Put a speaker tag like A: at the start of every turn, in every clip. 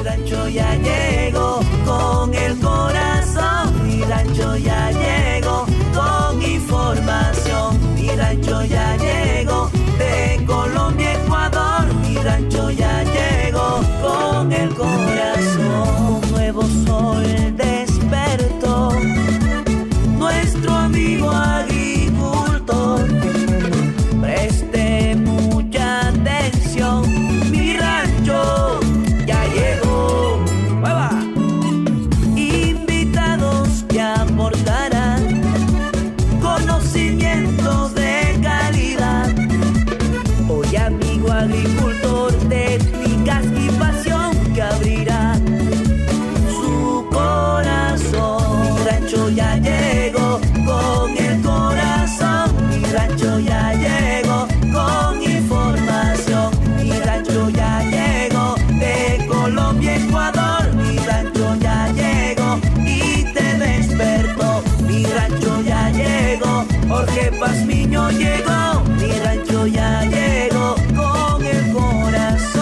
A: rancho ya llegó con el corazón. Mi rancho ya llegó con información. Mi rancho ya llegó de Colombia, Ecuador. Mi rancho ya llegó con el corazón. Un nuevo sol despertó nuestro amigo agricultor. Preste mucha atención, mi rancho ya llegó. ¡Mueva! Invitados que aportarán conocimientos de calidad. Hoy amigo agricultor, técnicas y pasión que abrirá su corazón. Mi rancho ya llegó con el corazón. Mi rancho ya llegó con información. Mi rancho ya llegó de Colombia, Ecuador. Mi rancho ya llegó y te despertó. Mi rancho ya llegó, Jorge Pazmiño llegó. Mi rancho ya llegó con el corazón.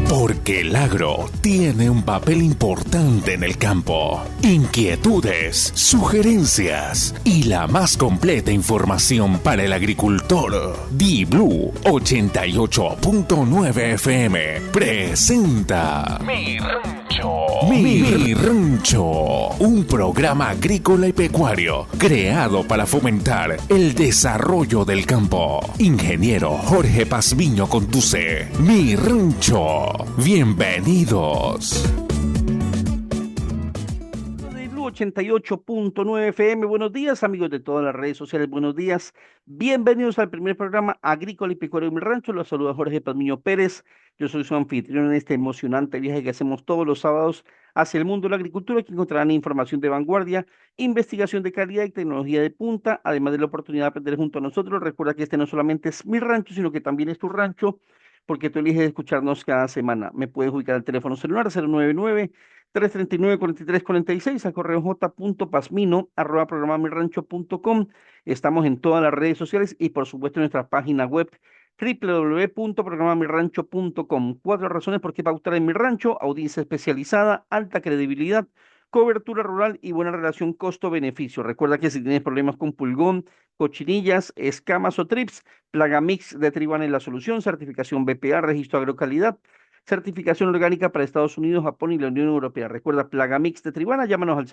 B: Porque el agro tiene un papel importante en el campo. Inquietudes, sugerencias y la más completa información para el agricultor. Di-Blue 88.9 FM presenta Mi Rancho, un programa agrícola y pecuario creado para fomentar el desarrollo del campo. Ingeniero Jorge Pazmiño conduce Mi Rancho. Bienvenidos.
C: De Blue 88.9 FM. Buenos días, amigos de todas las redes sociales. Buenos días. Bienvenidos al primer programa agrícola y pecuario de Mi Rancho. Los saluda Jorge Pazmiño Pérez. Yo soy su anfitrión en este emocionante viaje que hacemos todos los sábados hacia el mundo de la agricultura. Aquí encontrarán información de vanguardia, investigación de calidad y tecnología de punta, además de la oportunidad de aprender junto a nosotros. Recuerda que este no solamente es mi rancho, sino que también es tu rancho, porque tú eliges escucharnos cada semana. Me puedes ubicar al teléfono celular 099-339-4346, al correo j.pazmino@programamirrancho.com. Estamos en todas las redes sociales y por supuesto en nuestra página web www.programamirrancho.com. 4 razones por qué pautar en Mi Rancho: audiencia especializada, alta credibilidad, cobertura rural y buena relación costo-beneficio. Recuerda que si tienes problemas con pulgón, cochinillas, escamas o trips, Plagamix de Tribana es la solución. Certificación BPA, registro agrocalidad, certificación orgánica para Estados Unidos, Japón y la Unión Europea. Recuerda, Plagamix de Tribana, llámanos al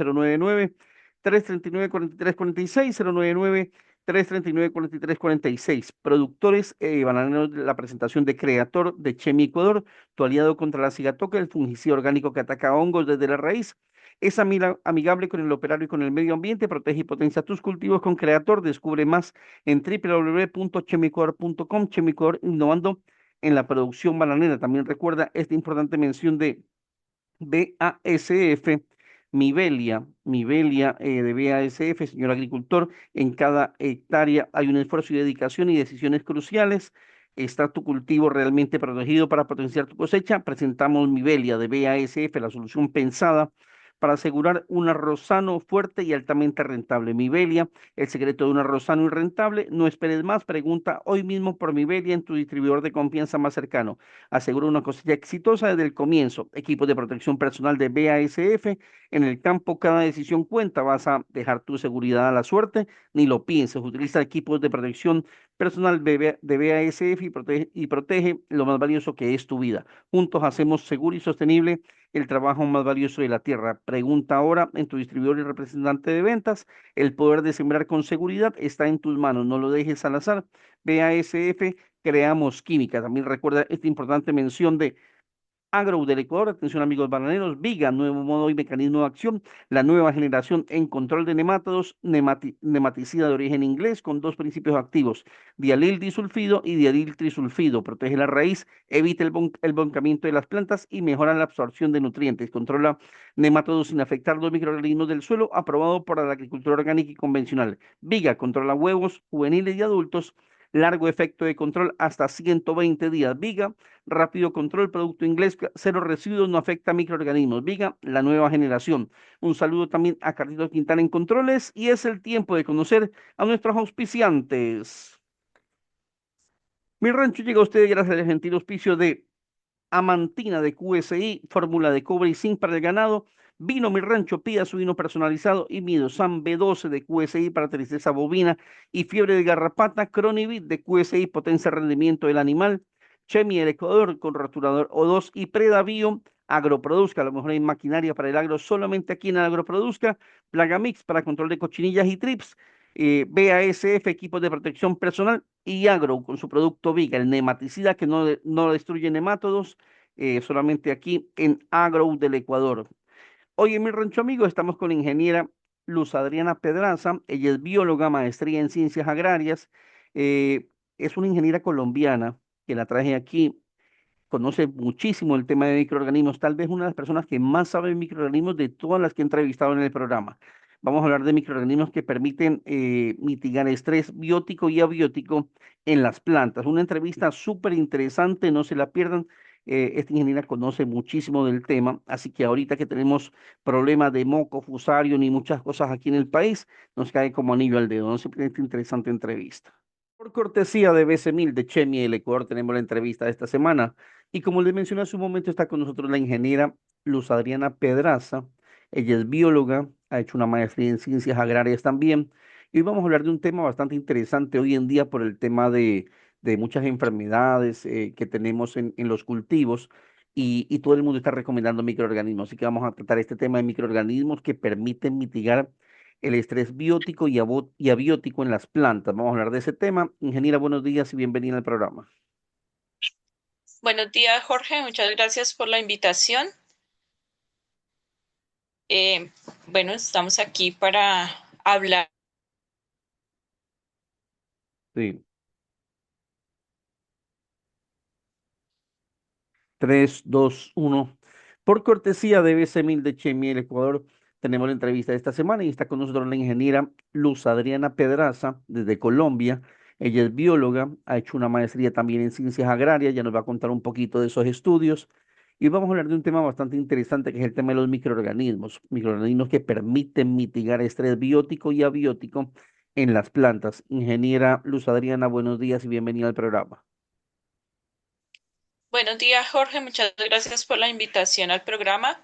C: 099-339-4346, 099-339-4346. Productores bananeros de la presentación de Creator de Chemi Ecuador, tu aliado contra la cigatoca, el fungicida orgánico que ataca hongos desde la raíz. Es amigable con el operario y con el medio ambiente. Protege y potencia tus cultivos con Creator. Descubre más en www.chemicuador.com. Chemicuador, innovando en la producción bananera. También recuerda esta importante mención de BASF, Mivelia de BASF, señor agricultor. En cada hectárea hay un esfuerzo y dedicación y decisiones cruciales. ¿Está tu cultivo realmente protegido para potenciar tu cosecha? Presentamos Mivelia de BASF, la solución pensada para asegurar un arroz sano, fuerte y altamente rentable. Mivelia, el secreto de un arroz sano y rentable. No esperes más, pregunta hoy mismo por Mivelia en tu distribuidor de confianza más cercano. Asegura una cosecha exitosa desde el comienzo. Equipos de protección personal de BASF. En el campo cada decisión cuenta. ¿Vas a dejar tu seguridad a la suerte? Ni lo pienses. Utiliza equipos de protección personal de BASF y protege lo más valioso que es tu vida. Juntos hacemos seguro y sostenible el trabajo más valioso de la tierra. Pregunta ahora en tu distribuidor y representante de ventas. El poder de sembrar con seguridad está en tus manos. No lo dejes al azar. BASF, creamos química. También recuerda esta importante mención de Agro del Ecuador, atención amigos bananeros, Viga, nuevo modo y mecanismo de acción, la nueva generación en control de nemátodos, nematicida de origen inglés con dos principios activos, dialil disulfido y dialil trisulfido, protege la raíz, evita el boncamiento de las plantas y mejora la absorción de nutrientes, controla nemátodos sin afectar los microorganismos del suelo, aprobado para la agricultura orgánica y convencional. Viga controla huevos juveniles y adultos, largo efecto de control hasta 120 días. Viga, rápido control, producto inglés, cero residuos, no afecta a microorganismos. Viga, la nueva generación. Un saludo también a Carlitos Quintana en controles y es el tiempo de conocer a nuestros auspiciantes. Mi rancho llega a ustedes gracias al gentil auspicio de Amantina de QSI, fórmula de cobre y zinc para el ganado. Vino Mi Rancho, pida su vino personalizado y Midosan B12 de QSI para tristeza bovina y fiebre de garrapata. Cronivit de QSI, potencia rendimiento del animal. Chemi el Ecuador con rotulador O2 y Predavio. Agroproduzca, a lo mejor hay maquinaria para el agro solamente aquí en Agroproduzca. Plagamix para control de cochinillas y trips. BASF, equipos de protección personal, y Agro con su producto Viga, el nematicida que no destruye nemátodos, solamente aquí en Agro del Ecuador. Hoy en Mi Rancho Amigo estamos con la ingeniera Luz Adriana Pedraza, ella es bióloga, maestría en ciencias agrarias, es una ingeniera colombiana que la traje aquí, conoce muchísimo el tema de microorganismos, tal vez una de las personas que más sabe de microorganismos de todas las que he entrevistado en el programa. Vamos a hablar de microorganismos que permiten mitigar estrés biótico y abiótico en las plantas. Una entrevista súper interesante, no se la pierdan. Esta ingeniera conoce muchísimo del tema, así que ahorita que tenemos problemas de moco, fusario, ni muchas cosas aquí en el país, nos cae como anillo al dedo. No simplemente interesante entrevista. Por cortesía de BC1000 de Chemi, el Ecuador, tenemos la entrevista de esta semana. Y como les mencioné hace un momento, está con nosotros la ingeniera Luz Adriana Pedraza. Ella es bióloga, ha hecho una maestría en ciencias agrarias también. Y hoy vamos a hablar de un tema bastante interesante hoy en día por el tema de muchas enfermedades que tenemos en los cultivos. Y todo el mundo está recomendando microorganismos. Así que vamos a tratar este tema de microorganismos que permiten mitigar el estrés biótico y abiótico en las plantas. Vamos a hablar de ese tema. Ingeniera, buenos días y bienvenida al programa.
D: Buenos días, Jorge. Muchas gracias por la invitación. Eh, bueno, estamos aquí para hablar.
C: Sí. 3, 2, 1. Por cortesía de BC1000 de Chemi, el Ecuador, tenemos la entrevista de esta semana y está con nosotros la ingeniera Luz Adriana Pedraza desde Colombia. Ella es bióloga, ha hecho una maestría también en ciencias agrarias, ya nos va a contar un poquito de esos estudios. Y vamos a hablar de un tema bastante interesante que es el tema de los microorganismos, microorganismos que permiten mitigar estrés biótico y abiótico en las plantas. Ingeniera Luz Adriana, buenos días y bienvenida al programa.
D: Buenos días, Jorge. Muchas gracias por la invitación al programa.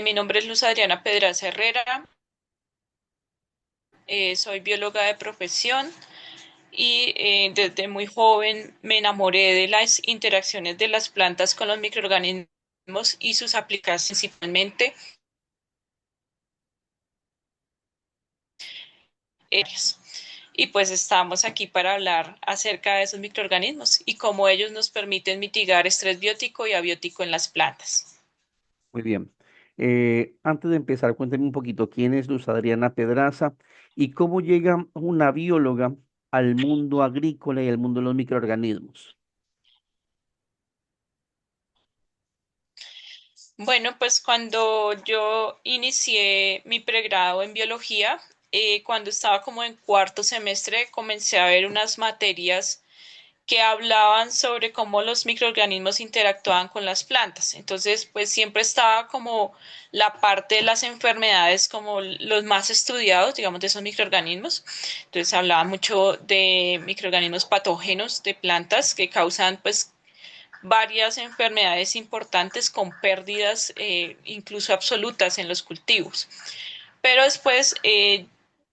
D: Mi nombre es Luz Adriana Pedraza Herrera. Soy bióloga de profesión y desde muy joven me enamoré de las interacciones de las plantas con los microorganismos y sus aplicaciones principalmente. Y pues estamos aquí para hablar acerca de esos microorganismos y cómo ellos nos permiten mitigar estrés biótico y abiótico en las plantas.
C: Muy bien. Antes de empezar, cuénteme un poquito quién es Luz Adriana Pedraza y cómo llega una bióloga al mundo agrícola y al mundo de los microorganismos.
D: Bueno, pues cuando yo inicié mi pregrado en biología, cuando estaba como en cuarto semestre, comencé a ver unas materias que hablaban sobre cómo los microorganismos interactuaban con las plantas. Entonces, pues siempre estaba como la parte de las enfermedades como los más estudiados, digamos, de esos microorganismos. Entonces, hablaba mucho de microorganismos patógenos de plantas que causan, pues, varias enfermedades importantes con pérdidas incluso absolutas en los cultivos. Pero después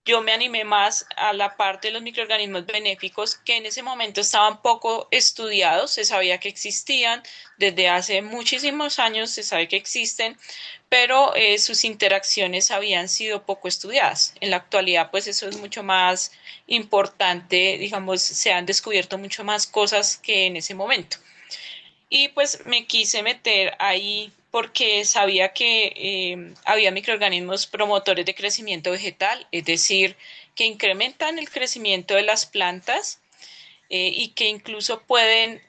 D: yo me animé más a la parte de los microorganismos benéficos que en ese momento estaban poco estudiados, se sabía que existían, desde hace muchísimos años se sabe que existen, pero sus interacciones habían sido poco estudiadas. En la actualidad pues eso es mucho más importante, digamos, se han descubierto mucho más cosas que en ese momento. y pues me quise meter ahí porque sabía que había microorganismos promotores de crecimiento vegetal, es decir, que incrementan el crecimiento de las plantas y que incluso pueden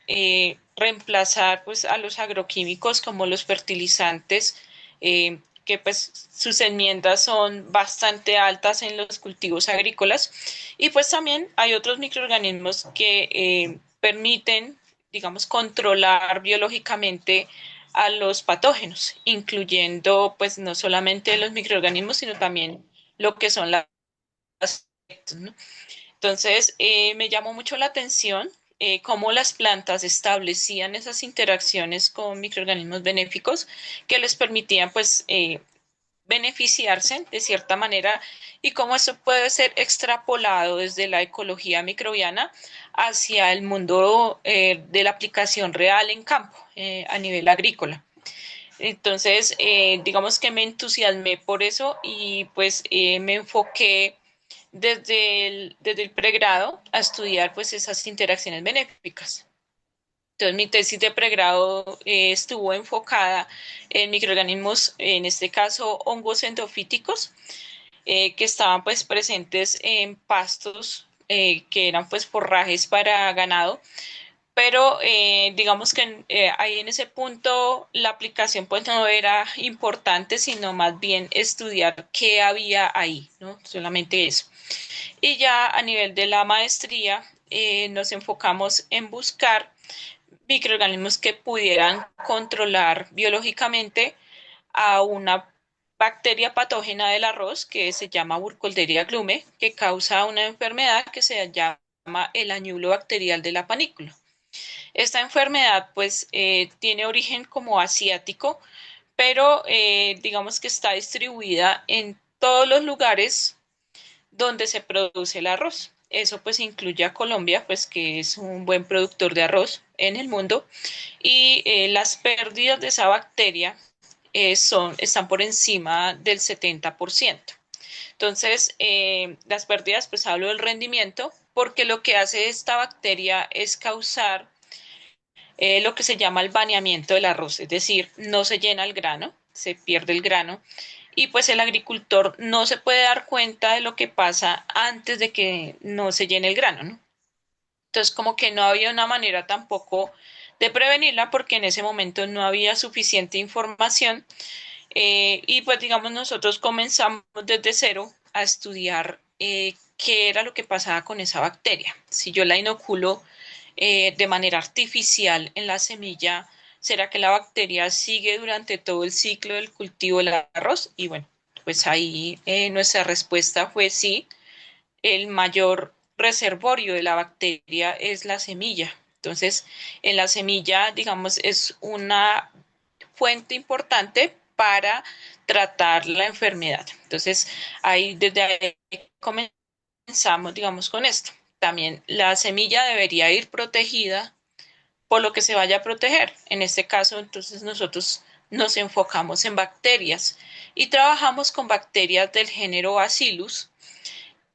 D: reemplazar pues, a los agroquímicos como los fertilizantes, que pues sus enmiendas son bastante altas en los cultivos agrícolas. Y pues también hay otros microorganismos que permiten, digamos, controlar biológicamente a los patógenos, incluyendo pues no solamente los microorganismos, sino también lo que son las, ¿no? Entonces, me llamó mucho la atención cómo las plantas establecían esas interacciones con microorganismos benéficos que les permitían, pues, beneficiarse de cierta manera y cómo eso puede ser extrapolado desde la ecología microbiana hacia el mundo de la aplicación real en campo, a nivel agrícola. Entonces, digamos que me entusiasmé por eso y pues me enfoqué desde el pregrado a estudiar pues esas interacciones benéficas. Entonces mi tesis de pregrado estuvo enfocada en microorganismos, en este caso hongos endofíticos, que estaban pues presentes en pastos que eran pues forrajes para ganado, pero digamos que ahí en ese punto la aplicación pues no era importante, sino más bien estudiar qué había ahí, ¿no? Solamente eso. Y ya a nivel de la maestría nos enfocamos en buscar microorganismos que pudieran controlar biológicamente a una bacteria patógena del arroz que se llama Burkholderia glume, que causa una enfermedad que se llama el añulo bacterial de la panícula. Esta enfermedad pues tiene origen como asiático, pero digamos que está distribuida en todos los lugares donde se produce el arroz. Eso pues incluye a Colombia, pues que es un buen productor de arroz en el mundo y las pérdidas de esa bacteria están por encima del 70%. Entonces, las pérdidas, pues hablo del rendimiento, porque lo que hace esta bacteria es causar lo que se llama el baneamiento del arroz, es decir, no se llena el grano, se pierde el grano y pues el agricultor no se puede dar cuenta de lo que pasa antes de que no se llene el grano, ¿no? Entonces, como que no había una manera tampoco de prevenirla porque en ese momento no había suficiente información y pues digamos nosotros comenzamos desde cero a estudiar qué era lo que pasaba con esa bacteria. Si yo la inoculo de manera artificial en la semilla, ¿será que la bacteria sigue durante todo el ciclo del cultivo del arroz? Y bueno, pues ahí nuestra respuesta fue sí, el mayor reservorio de la bacteria es la semilla. Entonces, en la semilla, digamos, es una fuente importante para tratar la enfermedad. Entonces, ahí desde ahí comenzamos, digamos, con esto. También la semilla debería ir protegida por lo que se vaya a proteger. En este caso, entonces nosotros nos enfocamos en bacterias y trabajamos con bacterias del género Bacillus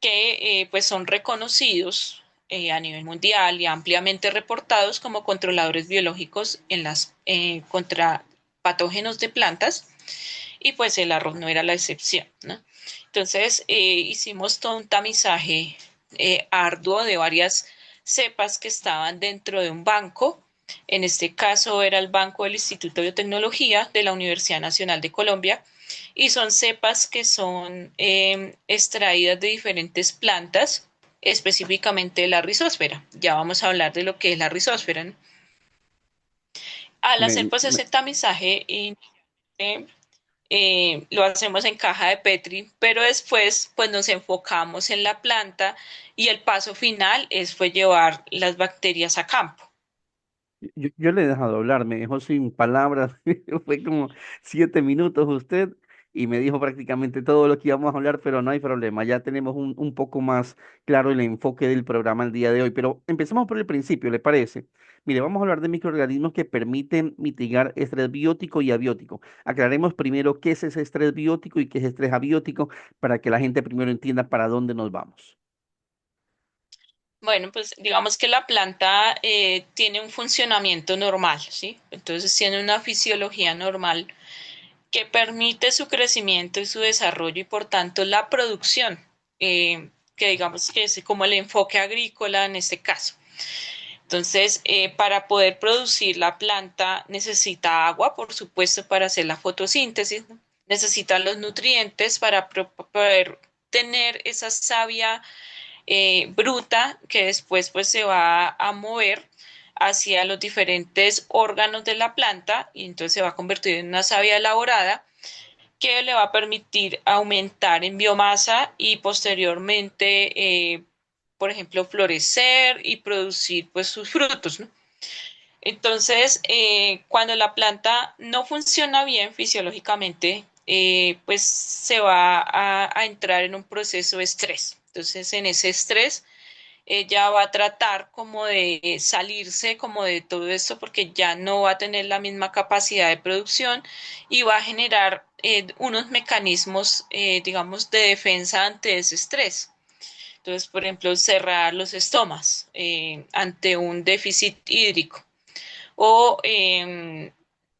D: que pues son reconocidos a nivel mundial y ampliamente reportados como controladores biológicos en las contra patógenos de plantas y pues el arroz no era la excepción, ¿no? Entonces hicimos todo un tamizaje arduo de varias cepas que estaban dentro de un banco. En este caso era el banco del Instituto de Biotecnología de la Universidad Nacional de Colombia y son cepas que son extraídas de diferentes plantas, específicamente de la rizósfera. Ya vamos a hablar de lo que es la rizósfera, ¿no? Al
C: Me,
D: hacer pues
C: me-
D: ese tamizaje, lo hacemos en caja de Petri, pero después pues nos enfocamos en la planta y el paso final fue llevar las bacterias a campo.
C: yo le he dejado hablar, me dejó sin palabras, fue como 7 minutos usted y me dijo prácticamente todo lo que íbamos a hablar, pero no hay problema, ya tenemos un poco más claro el enfoque del programa el día de hoy, pero empezamos por el principio, ¿le parece? Mire, vamos a hablar de microorganismos que permiten mitigar estrés biótico y abiótico. Aclaremos primero qué es ese estrés biótico y qué es estrés abiótico para que la gente primero entienda para dónde nos vamos.
D: Bueno, pues digamos que la planta tiene un funcionamiento normal, ¿sí? Entonces tiene una fisiología normal que permite su crecimiento y su desarrollo y por tanto la producción, que digamos que es como el enfoque agrícola en este caso. Entonces, para poder producir la planta necesita agua, por supuesto, para hacer la fotosíntesis, ¿no? Necesita los nutrientes para poder tener esa savia bruta que después pues se va a mover hacia los diferentes órganos de la planta y entonces se va a convertir en una savia elaborada que le va a permitir aumentar en biomasa y posteriormente, por ejemplo, florecer y producir pues sus frutos, ¿no? Entonces, cuando la planta no funciona bien fisiológicamente, pues se va a entrar en un proceso de estrés. Entonces, en ese estrés, ella va a tratar como de salirse como de todo esto porque ya no va a tener la misma capacidad de producción y va a generar unos mecanismos, digamos, de defensa ante ese estrés. Entonces, por ejemplo, cerrar los estomas ante un déficit hídrico o,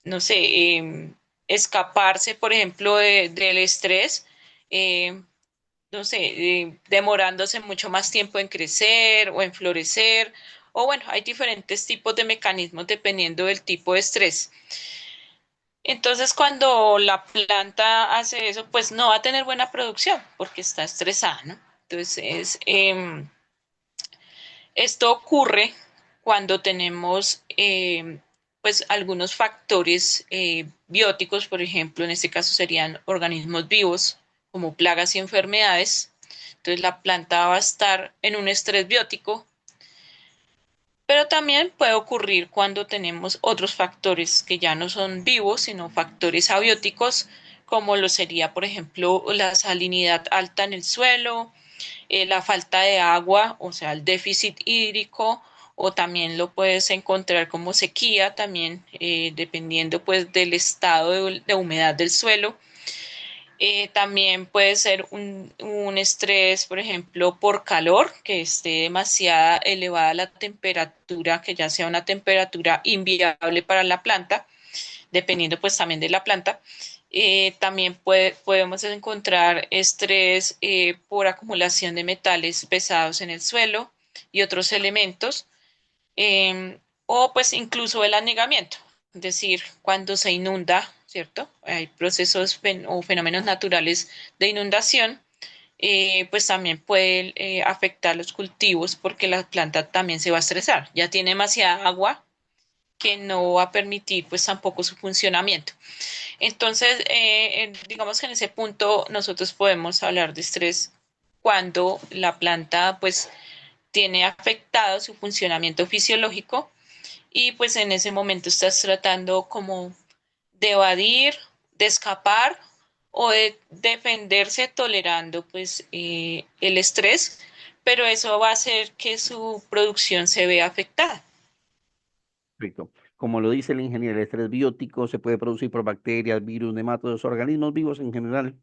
D: no sé, escaparse, por ejemplo, del estrés, eh, no sé, demorándose mucho más tiempo en crecer o en florecer. O bueno, hay diferentes tipos de mecanismos dependiendo del tipo de estrés. Entonces, cuando la planta hace eso, pues no va a tener buena producción porque está estresada, ¿no? Entonces, esto ocurre cuando tenemos pues algunos factores bióticos, por ejemplo, en este caso serían organismos vivos como plagas y enfermedades. Entonces la planta va a estar en un estrés biótico, pero también puede ocurrir cuando tenemos otros factores que ya no son vivos, sino factores abióticos, como lo sería, por ejemplo, la salinidad alta en el suelo, la falta de agua, o sea, el déficit hídrico, o también lo puedes encontrar como sequía, también dependiendo pues del estado de humedad del suelo. También puede ser un estrés, por ejemplo, por calor, que esté demasiada elevada la temperatura, que ya sea una temperatura inviable para la planta, dependiendo pues también de la planta. También podemos encontrar estrés por acumulación de metales pesados en el suelo y otros elementos, o pues incluso el anegamiento, es decir, cuando se inunda, ¿cierto? Hay procesos o fenómenos naturales de inundación, pues también puede afectar los cultivos porque la planta también se va a estresar, ya tiene demasiada agua que no va a permitir pues tampoco su funcionamiento. Entonces, digamos que en ese punto nosotros podemos hablar de estrés cuando la planta pues tiene afectado su funcionamiento fisiológico y pues en ese momento estás tratando como de evadir, de escapar o de defenderse tolerando pues el estrés, pero eso va a hacer que su producción se vea afectada.
C: Perfecto. Como lo dice el ingeniero, el estrés biótico se puede producir por bacterias, virus, nematodos, organismos vivos en general,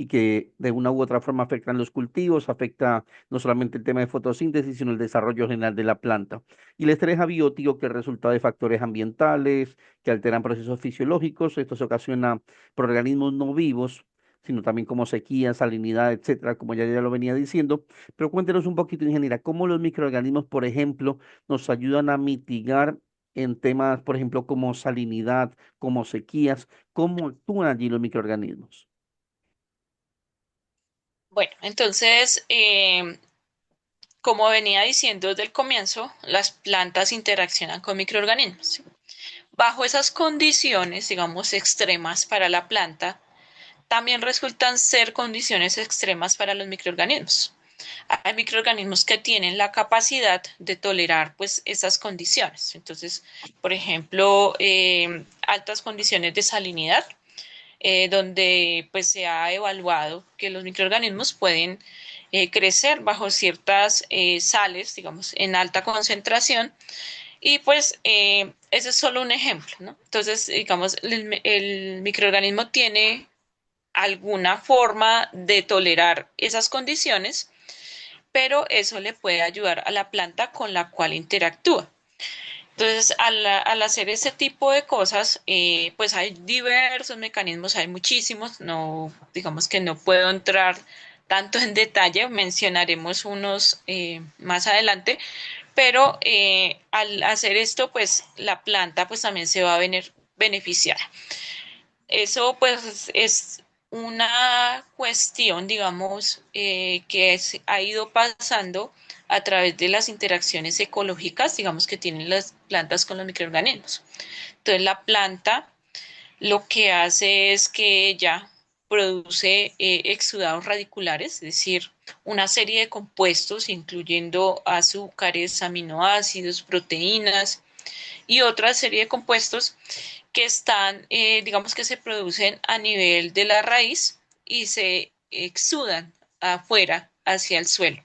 C: y que de una u otra forma afectan los cultivos, afecta no solamente el tema de fotosíntesis, sino el desarrollo general de la planta. Y el estrés abiótico, que es resultado de factores ambientales, que alteran procesos fisiológicos, esto se ocasiona por organismos no vivos, sino también como sequía, salinidad, etcétera, como ya lo venía diciendo. Pero cuéntenos un poquito, ingeniera, cómo los microorganismos, por ejemplo, nos ayudan a mitigar en temas, por ejemplo, como salinidad, como sequías, cómo actúan allí los microorganismos.
D: Bueno, entonces, como venía diciendo desde el comienzo, las plantas interaccionan con microorganismos. Bajo esas condiciones, digamos, extremas para la planta, también resultan ser condiciones extremas para los microorganismos. Hay microorganismos que tienen la capacidad de tolerar pues esas condiciones. Entonces, por ejemplo, altas condiciones de salinidad, donde pues se ha evaluado que los microorganismos pueden crecer bajo ciertas sales, digamos, en alta concentración. Y pues ese es solo un ejemplo, ¿no? Entonces, digamos, el microorganismo tiene alguna forma de tolerar esas condiciones, pero eso le puede ayudar a la planta con la cual interactúa. Entonces, al hacer ese tipo de cosas, pues hay diversos mecanismos, hay muchísimos, no, digamos que no puedo entrar tanto en detalle, mencionaremos unos más adelante, pero al hacer esto, pues la planta pues también se va a beneficiar. Eso pues es una cuestión, digamos, ha ido pasando a través de las interacciones ecológicas, digamos, que tienen las plantas con los microorganismos. Entonces, la planta lo que hace es que ella produce exudados radiculares, es decir, una serie de compuestos, incluyendo azúcares, aminoácidos, proteínas y otra serie de compuestos que están, digamos que se producen a nivel de la raíz y se exudan afuera hacia el suelo.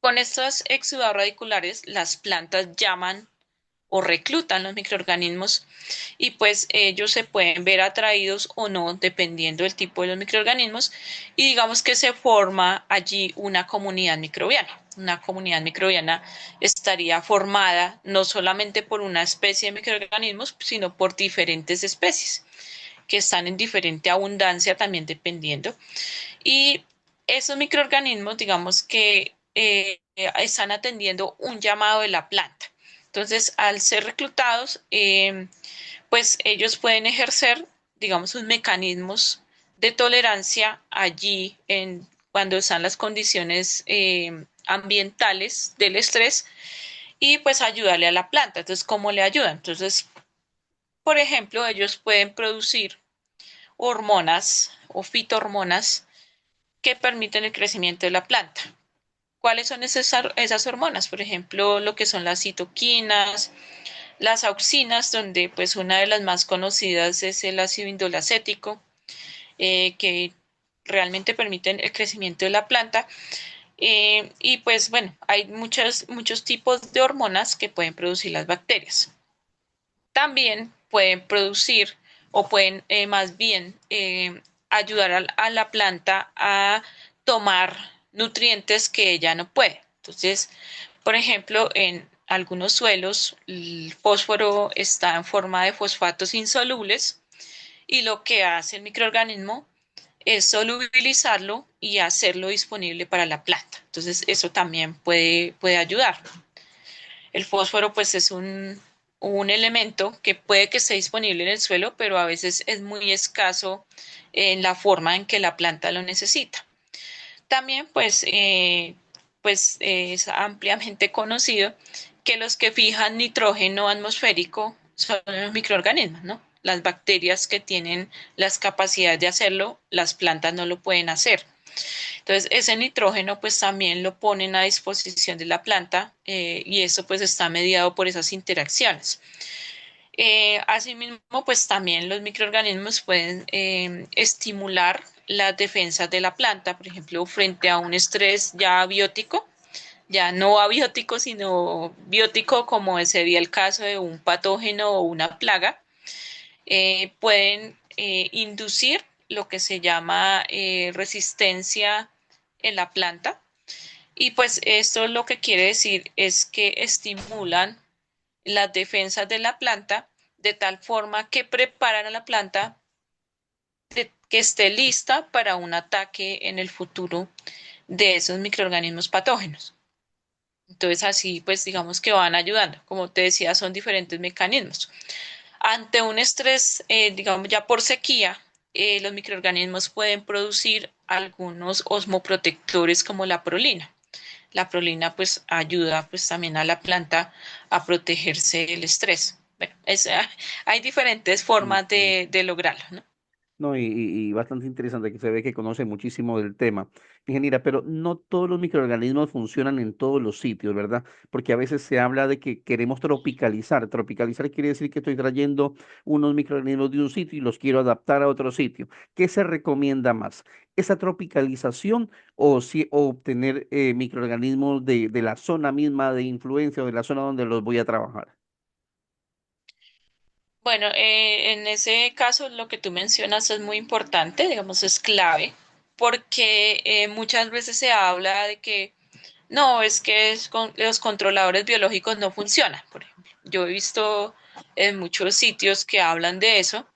D: Con estos exudados radiculares, las plantas llaman o reclutan los microorganismos y pues ellos se pueden ver atraídos o no dependiendo del tipo de los microorganismos y digamos que se forma allí una comunidad microbiana. Una comunidad microbiana estaría formada no solamente por una especie de microorganismos, sino por diferentes especies que están en diferente abundancia también dependiendo. Y esos microorganismos, digamos que están atendiendo un llamado de la planta. Entonces, al ser reclutados, pues ellos pueden ejercer, digamos, sus mecanismos de tolerancia allí cuando están las condiciones ambientales del estrés y pues ayudarle a la planta. Entonces, ¿cómo le ayudan? Entonces, por ejemplo, ellos pueden producir hormonas o fitohormonas que permiten el crecimiento de la planta. ¿Cuáles son esas hormonas? Por ejemplo, lo que son las citoquinas, las auxinas, donde pues una de las más conocidas es el ácido indolacético, que realmente permiten el crecimiento de la planta. Y pues bueno, hay muchos tipos de hormonas que pueden producir las bacterias. También pueden producir o pueden más bien ayudar a la planta a tomar nutrientes que ella no puede. Entonces, por ejemplo, en algunos suelos el fósforo está en forma de fosfatos insolubles y lo que hace el microorganismo es solubilizarlo y hacerlo disponible para la planta. Entonces, eso también puede ayudar. El fósforo, pues, es un elemento que puede que esté disponible en el suelo, pero a veces es muy escaso en la forma en que la planta lo necesita. También, pues es ampliamente conocido que los que fijan nitrógeno atmosférico son los microorganismos, ¿no? Las bacterias que tienen las capacidades de hacerlo, las plantas no lo pueden hacer. Entonces, ese nitrógeno pues también lo ponen a disposición de la planta y eso pues está mediado por esas interacciones. Asimismo, pues también los microorganismos pueden estimular las defensas de la planta, por ejemplo, frente a un estrés ya biótico, ya no abiótico, sino biótico, como sería el caso de un patógeno o una plaga, pueden inducir lo que se llama resistencia en la planta. Y pues esto lo que quiere decir es que estimulan las defensas de la planta de tal forma que preparan a la planta que esté lista para un ataque en el futuro de esos microorganismos patógenos. Entonces así pues digamos que van ayudando. Como te decía, son diferentes mecanismos. Ante un estrés, digamos ya por sequía, los microorganismos pueden producir algunos osmoprotectores como la prolina. La prolina pues ayuda pues también a la planta a protegerse del estrés. Bueno, hay diferentes formas
C: Ujú.
D: de lograrlo, ¿no?
C: No, y bastante interesante que se ve que conoce muchísimo del tema. Ingeniera, pero no todos los microorganismos funcionan en todos los sitios, ¿verdad? Porque a veces se habla de que queremos tropicalizar. Tropicalizar quiere decir que estoy trayendo unos microorganismos de un sitio y los quiero adaptar a otro sitio. ¿Qué se recomienda más? ¿Esa tropicalización o obtener microorganismos de la zona misma de influencia o de la zona donde los voy a trabajar?
D: Bueno, en ese caso lo que tú mencionas es muy importante, digamos, es clave. porque muchas veces se habla de que no, es que los controladores biológicos no funcionan, por ejemplo. Yo he visto en muchos sitios que hablan de eso,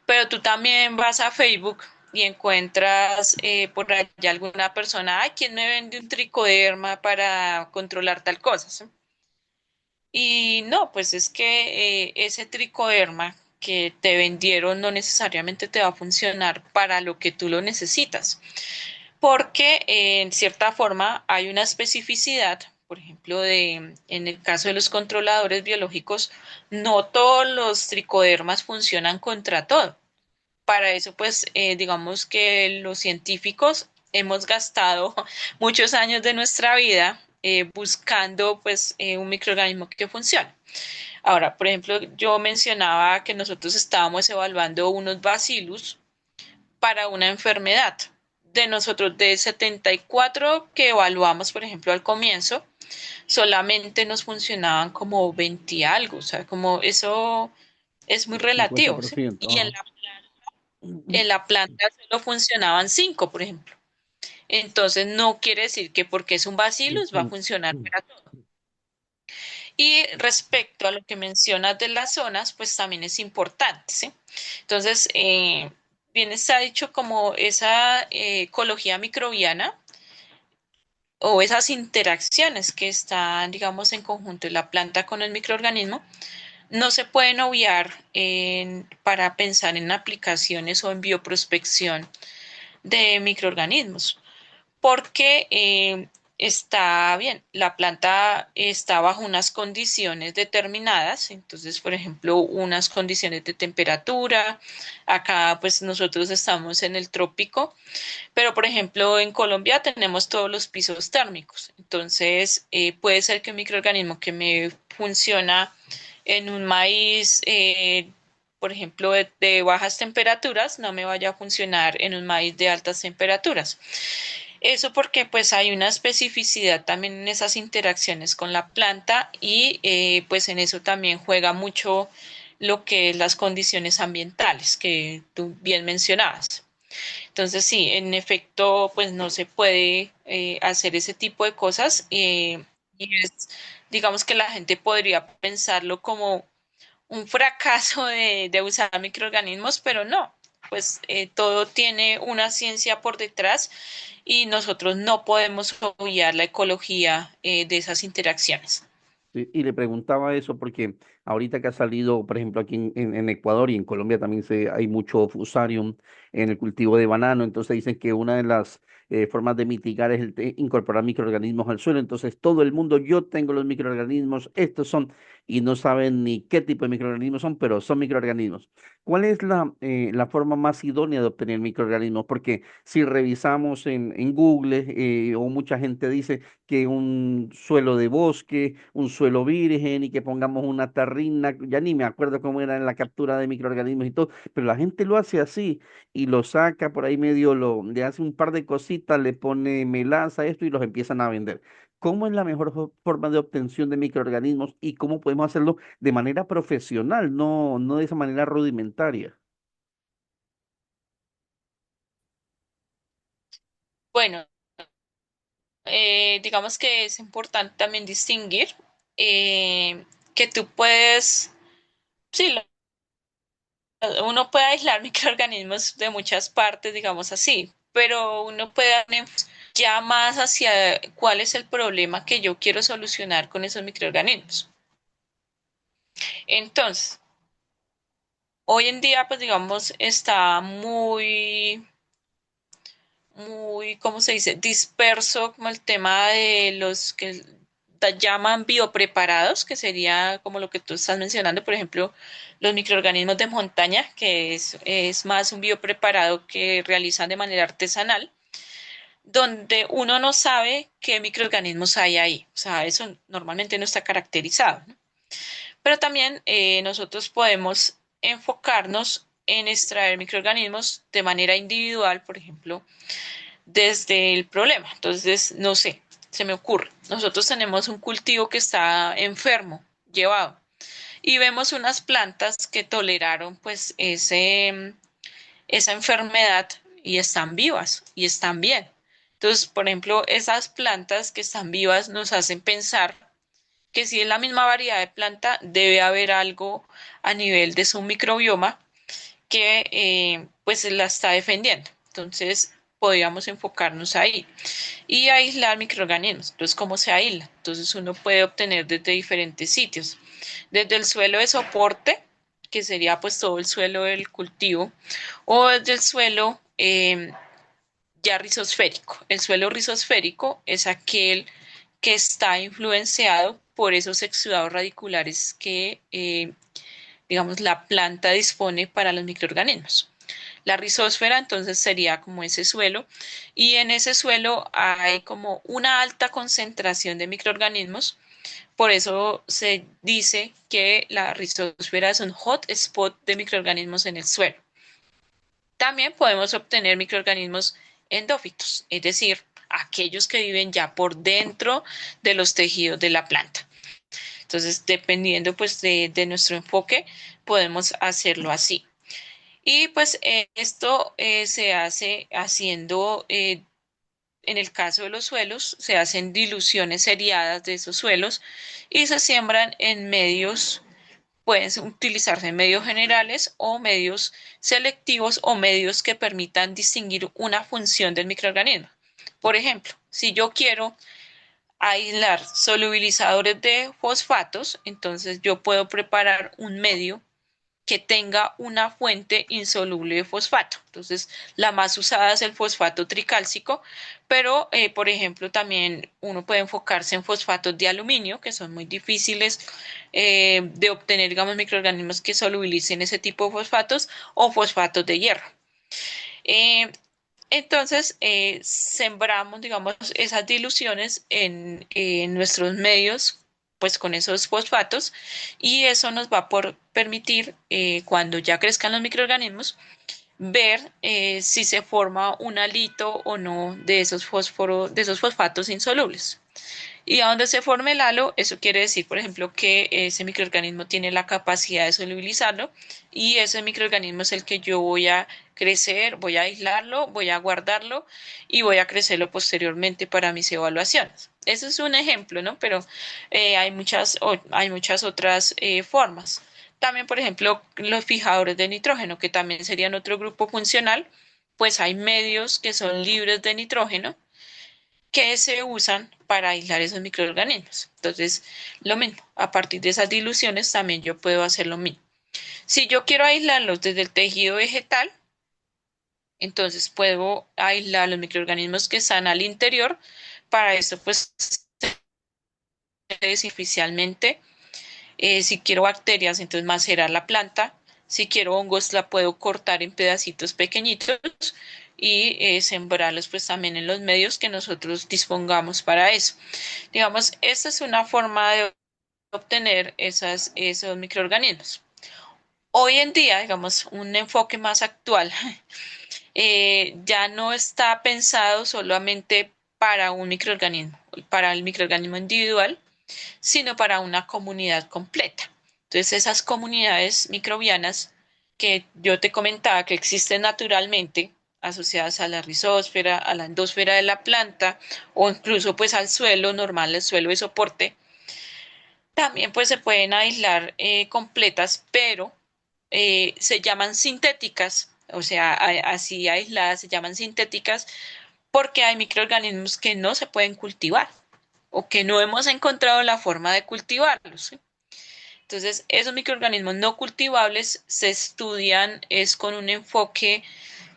D: pero tú también vas a Facebook y encuentras por allá alguna persona, ay, ¿quién me vende un tricoderma para controlar tal cosa? ¿Sí? Y no, pues es que ese tricoderma que te vendieron no necesariamente te va a funcionar para lo que tú lo necesitas, porque en cierta forma hay una especificidad, por ejemplo, en el caso de los controladores biológicos, no todos los tricodermas funcionan contra todo. Para eso, pues, digamos que los científicos hemos gastado muchos años de nuestra vida buscando, pues, un microorganismo que funcione. Ahora, por ejemplo, yo mencionaba que nosotros estábamos evaluando unos bacillus para una enfermedad. De nosotros, de 74 que evaluamos, por ejemplo, al comienzo, solamente nos funcionaban como 20 y algo, o sea, como eso es muy
C: cincuenta
D: relativo,
C: por
D: ¿sí?
C: ciento
D: Y
C: ajá.
D: en la planta solo funcionaban 5, por ejemplo. Entonces, no quiere decir que porque es un bacillus va a funcionar para todo. Y respecto a lo que mencionas de las zonas, pues también es importante, ¿sí? Entonces, bien está dicho como esa ecología microbiana o esas interacciones que están, digamos, en conjunto de la planta con el microorganismo, no se pueden obviar para pensar en aplicaciones o en bioprospección de microorganismos porque está bien, la planta está bajo unas condiciones determinadas, entonces, por ejemplo, unas condiciones de temperatura, acá pues nosotros estamos en el trópico, pero por ejemplo en Colombia tenemos todos los pisos térmicos, entonces puede ser que un microorganismo que me funciona en un maíz, por ejemplo, de bajas temperaturas, no me vaya a funcionar en un maíz de altas temperaturas. Eso porque pues hay una especificidad también en esas interacciones con la planta y pues en eso también juega mucho lo que es las condiciones ambientales que tú bien mencionabas. Entonces sí, en efecto pues no se puede hacer ese tipo de cosas y es, digamos que la gente podría pensarlo como un fracaso de usar microorganismos, pero no, pues todo tiene una ciencia por detrás y nosotros no podemos obviar la ecología de esas interacciones.
C: Sí, y le preguntaba eso porque ahorita que ha salido, por ejemplo, aquí en Ecuador y en Colombia también hay mucho fusarium en el cultivo de banano, entonces dicen que una de las formas de mitigar es incorporar microorganismos al suelo, entonces todo el mundo, yo tengo los microorganismos, estos son, y no saben ni qué tipo de microorganismos son, pero son microorganismos. ¿Cuál es la forma más idónea de obtener microorganismos? Porque si revisamos en Google o mucha gente dice que un suelo de bosque, un suelo virgen y que pongamos una tarrina, ya ni me acuerdo cómo era en la captura de microorganismos y todo, pero la gente lo hace así y lo saca por ahí medio, le hace un par de cositas, le pone melaza, esto y los empiezan a vender. ¿Cómo es la mejor forma de obtención de microorganismos y cómo podemos hacerlo de manera profesional, no de esa manera rudimentaria?
D: Bueno, digamos que es importante también distinguir que tú puedes, sí, uno puede aislar microorganismos de muchas partes, digamos así, pero uno puede dar un énfasis ya más hacia cuál es el problema que yo quiero solucionar con esos microorganismos. Entonces, hoy en día, pues digamos, está muy, ¿cómo se dice? Disperso como el tema de los que llaman biopreparados, que sería como lo que tú estás mencionando, por ejemplo, los microorganismos de montaña, que es más un biopreparado que realizan de manera artesanal, donde uno no sabe qué microorganismos hay ahí. O sea, eso normalmente no está caracterizado, ¿no? Pero también nosotros podemos enfocarnos en extraer microorganismos de manera individual, por ejemplo, desde el problema. Entonces, no sé, se me ocurre. Nosotros tenemos un cultivo que está enfermo, llevado, y vemos unas plantas que toleraron pues esa enfermedad y están vivas y están bien. Entonces, por ejemplo, esas plantas que están vivas nos hacen pensar que si es la misma variedad de planta, debe haber algo a nivel de su microbioma que pues la está defendiendo. Entonces, podríamos enfocarnos ahí y aislar microorganismos. Entonces, ¿cómo se aísla? Entonces, uno puede obtener desde diferentes sitios, desde el suelo de soporte, que sería pues todo el suelo del cultivo, o desde el suelo ya rizosférico. El suelo rizosférico es aquel que está influenciado por esos exudados radiculares que, digamos, la planta dispone para los microorganismos. La rizósfera entonces sería como ese suelo y en ese suelo hay como una alta concentración de microorganismos. Por eso se dice que la rizósfera es un hot spot de microorganismos en el suelo. También podemos obtener microorganismos endófitos, es decir, aquellos que viven ya por dentro de los tejidos de la planta. Entonces, dependiendo pues de nuestro enfoque, podemos hacerlo así. Y pues esto se hace haciendo, en el caso de los suelos, se hacen diluciones seriadas de esos suelos y se siembran en medios, pueden utilizarse en medios generales o medios selectivos o medios que permitan distinguir una función del microorganismo. Por ejemplo, si yo quiero aislar solubilizadores de fosfatos, entonces yo puedo preparar un medio que tenga una fuente insoluble de fosfato. Entonces, la más usada es el fosfato tricálcico, pero, por ejemplo, también uno puede enfocarse en fosfatos de aluminio, que son muy difíciles de obtener, digamos, microorganismos que solubilicen ese tipo de fosfatos o fosfatos de hierro. Eh, entonces, sembramos, digamos, esas diluciones en nuestros medios, pues con esos fosfatos, y eso nos va a permitir, cuando ya crezcan los microorganismos, ver si se forma un halito o no de esos de esos fosfatos insolubles. Y a donde se forme el halo, eso quiere decir, por ejemplo, que ese microorganismo tiene la capacidad de solubilizarlo y ese microorganismo es el que yo voy a crecer, voy a aislarlo, voy a guardarlo y voy a crecerlo posteriormente para mis evaluaciones. Eso es un ejemplo, ¿no? Pero hay muchas otras formas. También, por ejemplo, los fijadores de nitrógeno, que también serían otro grupo funcional, pues hay medios que son libres de nitrógeno que se usan para aislar esos microorganismos. Entonces, lo mismo, a partir de esas diluciones también yo puedo hacer lo mismo. Si yo quiero aislarlos desde el tejido vegetal, entonces puedo aislar los microorganismos que están al interior. Para eso, pues, oficialmente, si quiero bacterias, entonces macerar la planta. Si quiero hongos, la puedo cortar en pedacitos pequeñitos y sembrarlos pues también en los medios que nosotros dispongamos para eso. Digamos, esta es una forma de obtener esos microorganismos. Hoy en día, digamos, un enfoque más actual, ya no está pensado solamente para un microorganismo, para el microorganismo individual, sino para una comunidad completa. Entonces, esas comunidades microbianas que yo te comentaba que existen naturalmente, asociadas a la rizósfera, a la endosfera de la planta o incluso pues al suelo normal, el suelo de soporte, también pues se pueden aislar completas, pero se llaman sintéticas, o sea, así aisladas se llaman sintéticas porque hay microorganismos que no se pueden cultivar o que no hemos encontrado la forma de cultivarlos. ¿Sí? Entonces, esos microorganismos no cultivables se estudian es con un enfoque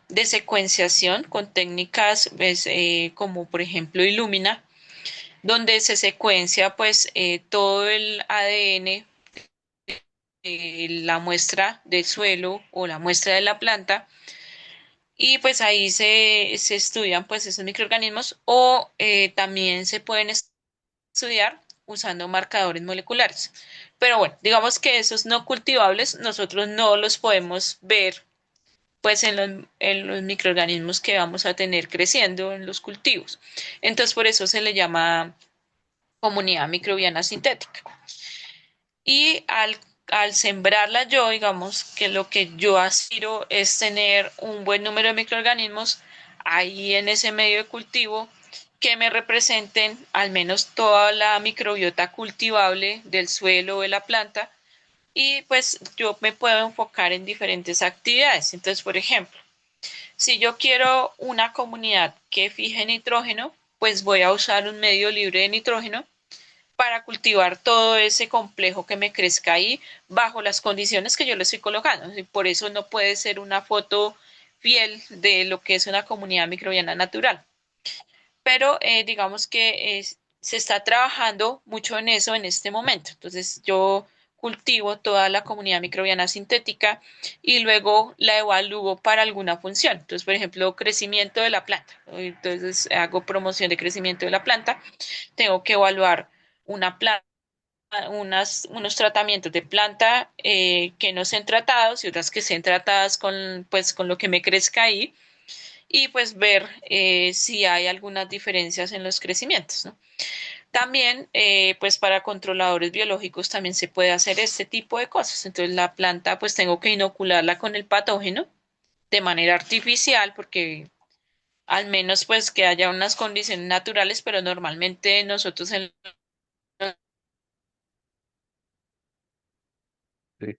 D: de secuenciación, con técnicas pues, como por ejemplo Illumina, donde se secuencia pues todo el ADN, la muestra del suelo o la muestra de la planta, y pues ahí se estudian pues esos microorganismos o también se pueden estudiar usando marcadores moleculares. Pero bueno, digamos que esos no cultivables nosotros no los podemos ver pues en los microorganismos que vamos a tener creciendo en los cultivos. Entonces por eso se le llama comunidad microbiana sintética. Y al sembrarla yo, digamos que lo que yo aspiro es tener un buen número de microorganismos ahí en ese medio de cultivo que me representen al menos toda la microbiota cultivable del suelo o de la planta y pues yo me puedo enfocar en diferentes actividades. Entonces, por ejemplo, si yo quiero una comunidad que fije nitrógeno, pues voy a usar un medio libre de nitrógeno para cultivar todo ese complejo que me crezca ahí bajo las condiciones que yo le estoy colocando. Y por eso no puede ser una foto fiel de lo que es una comunidad microbiana natural. Pero digamos que se está trabajando mucho en eso en este momento. Entonces yo cultivo toda la comunidad microbiana sintética y luego la evalúo para alguna función. Entonces, por ejemplo, crecimiento de la planta. Entonces hago promoción de crecimiento de la planta. Tengo que evaluar una planta unos tratamientos de planta que no sean tratados y otras que sean tratadas con, pues, con lo que me crezca ahí y pues ver si hay algunas diferencias en los crecimientos, ¿no? También, pues para controladores biológicos también se puede hacer este tipo de cosas. Entonces la planta pues tengo que inocularla con el patógeno de manera artificial porque al menos pues que haya unas condiciones naturales, pero normalmente nosotros en
C: Sí.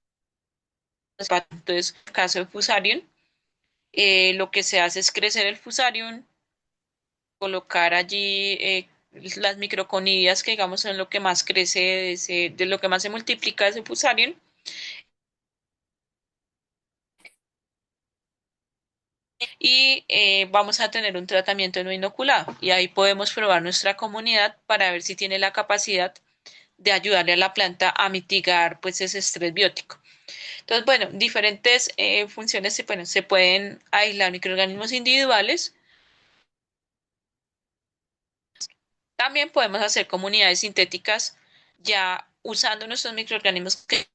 D: entonces, en el caso de Fusarium, lo que se hace es crecer el Fusarium, colocar allí las microconidias, que digamos son lo que más crece, de lo que más se multiplica ese Fusarium, y vamos a tener un tratamiento no inoculado. Y ahí podemos probar nuestra comunidad para ver si tiene la capacidad de ayudarle a la planta a mitigar pues ese estrés biótico. Entonces, bueno, diferentes funciones bueno, se pueden aislar microorganismos individuales. También podemos hacer comunidades sintéticas ya usando nuestros microorganismos que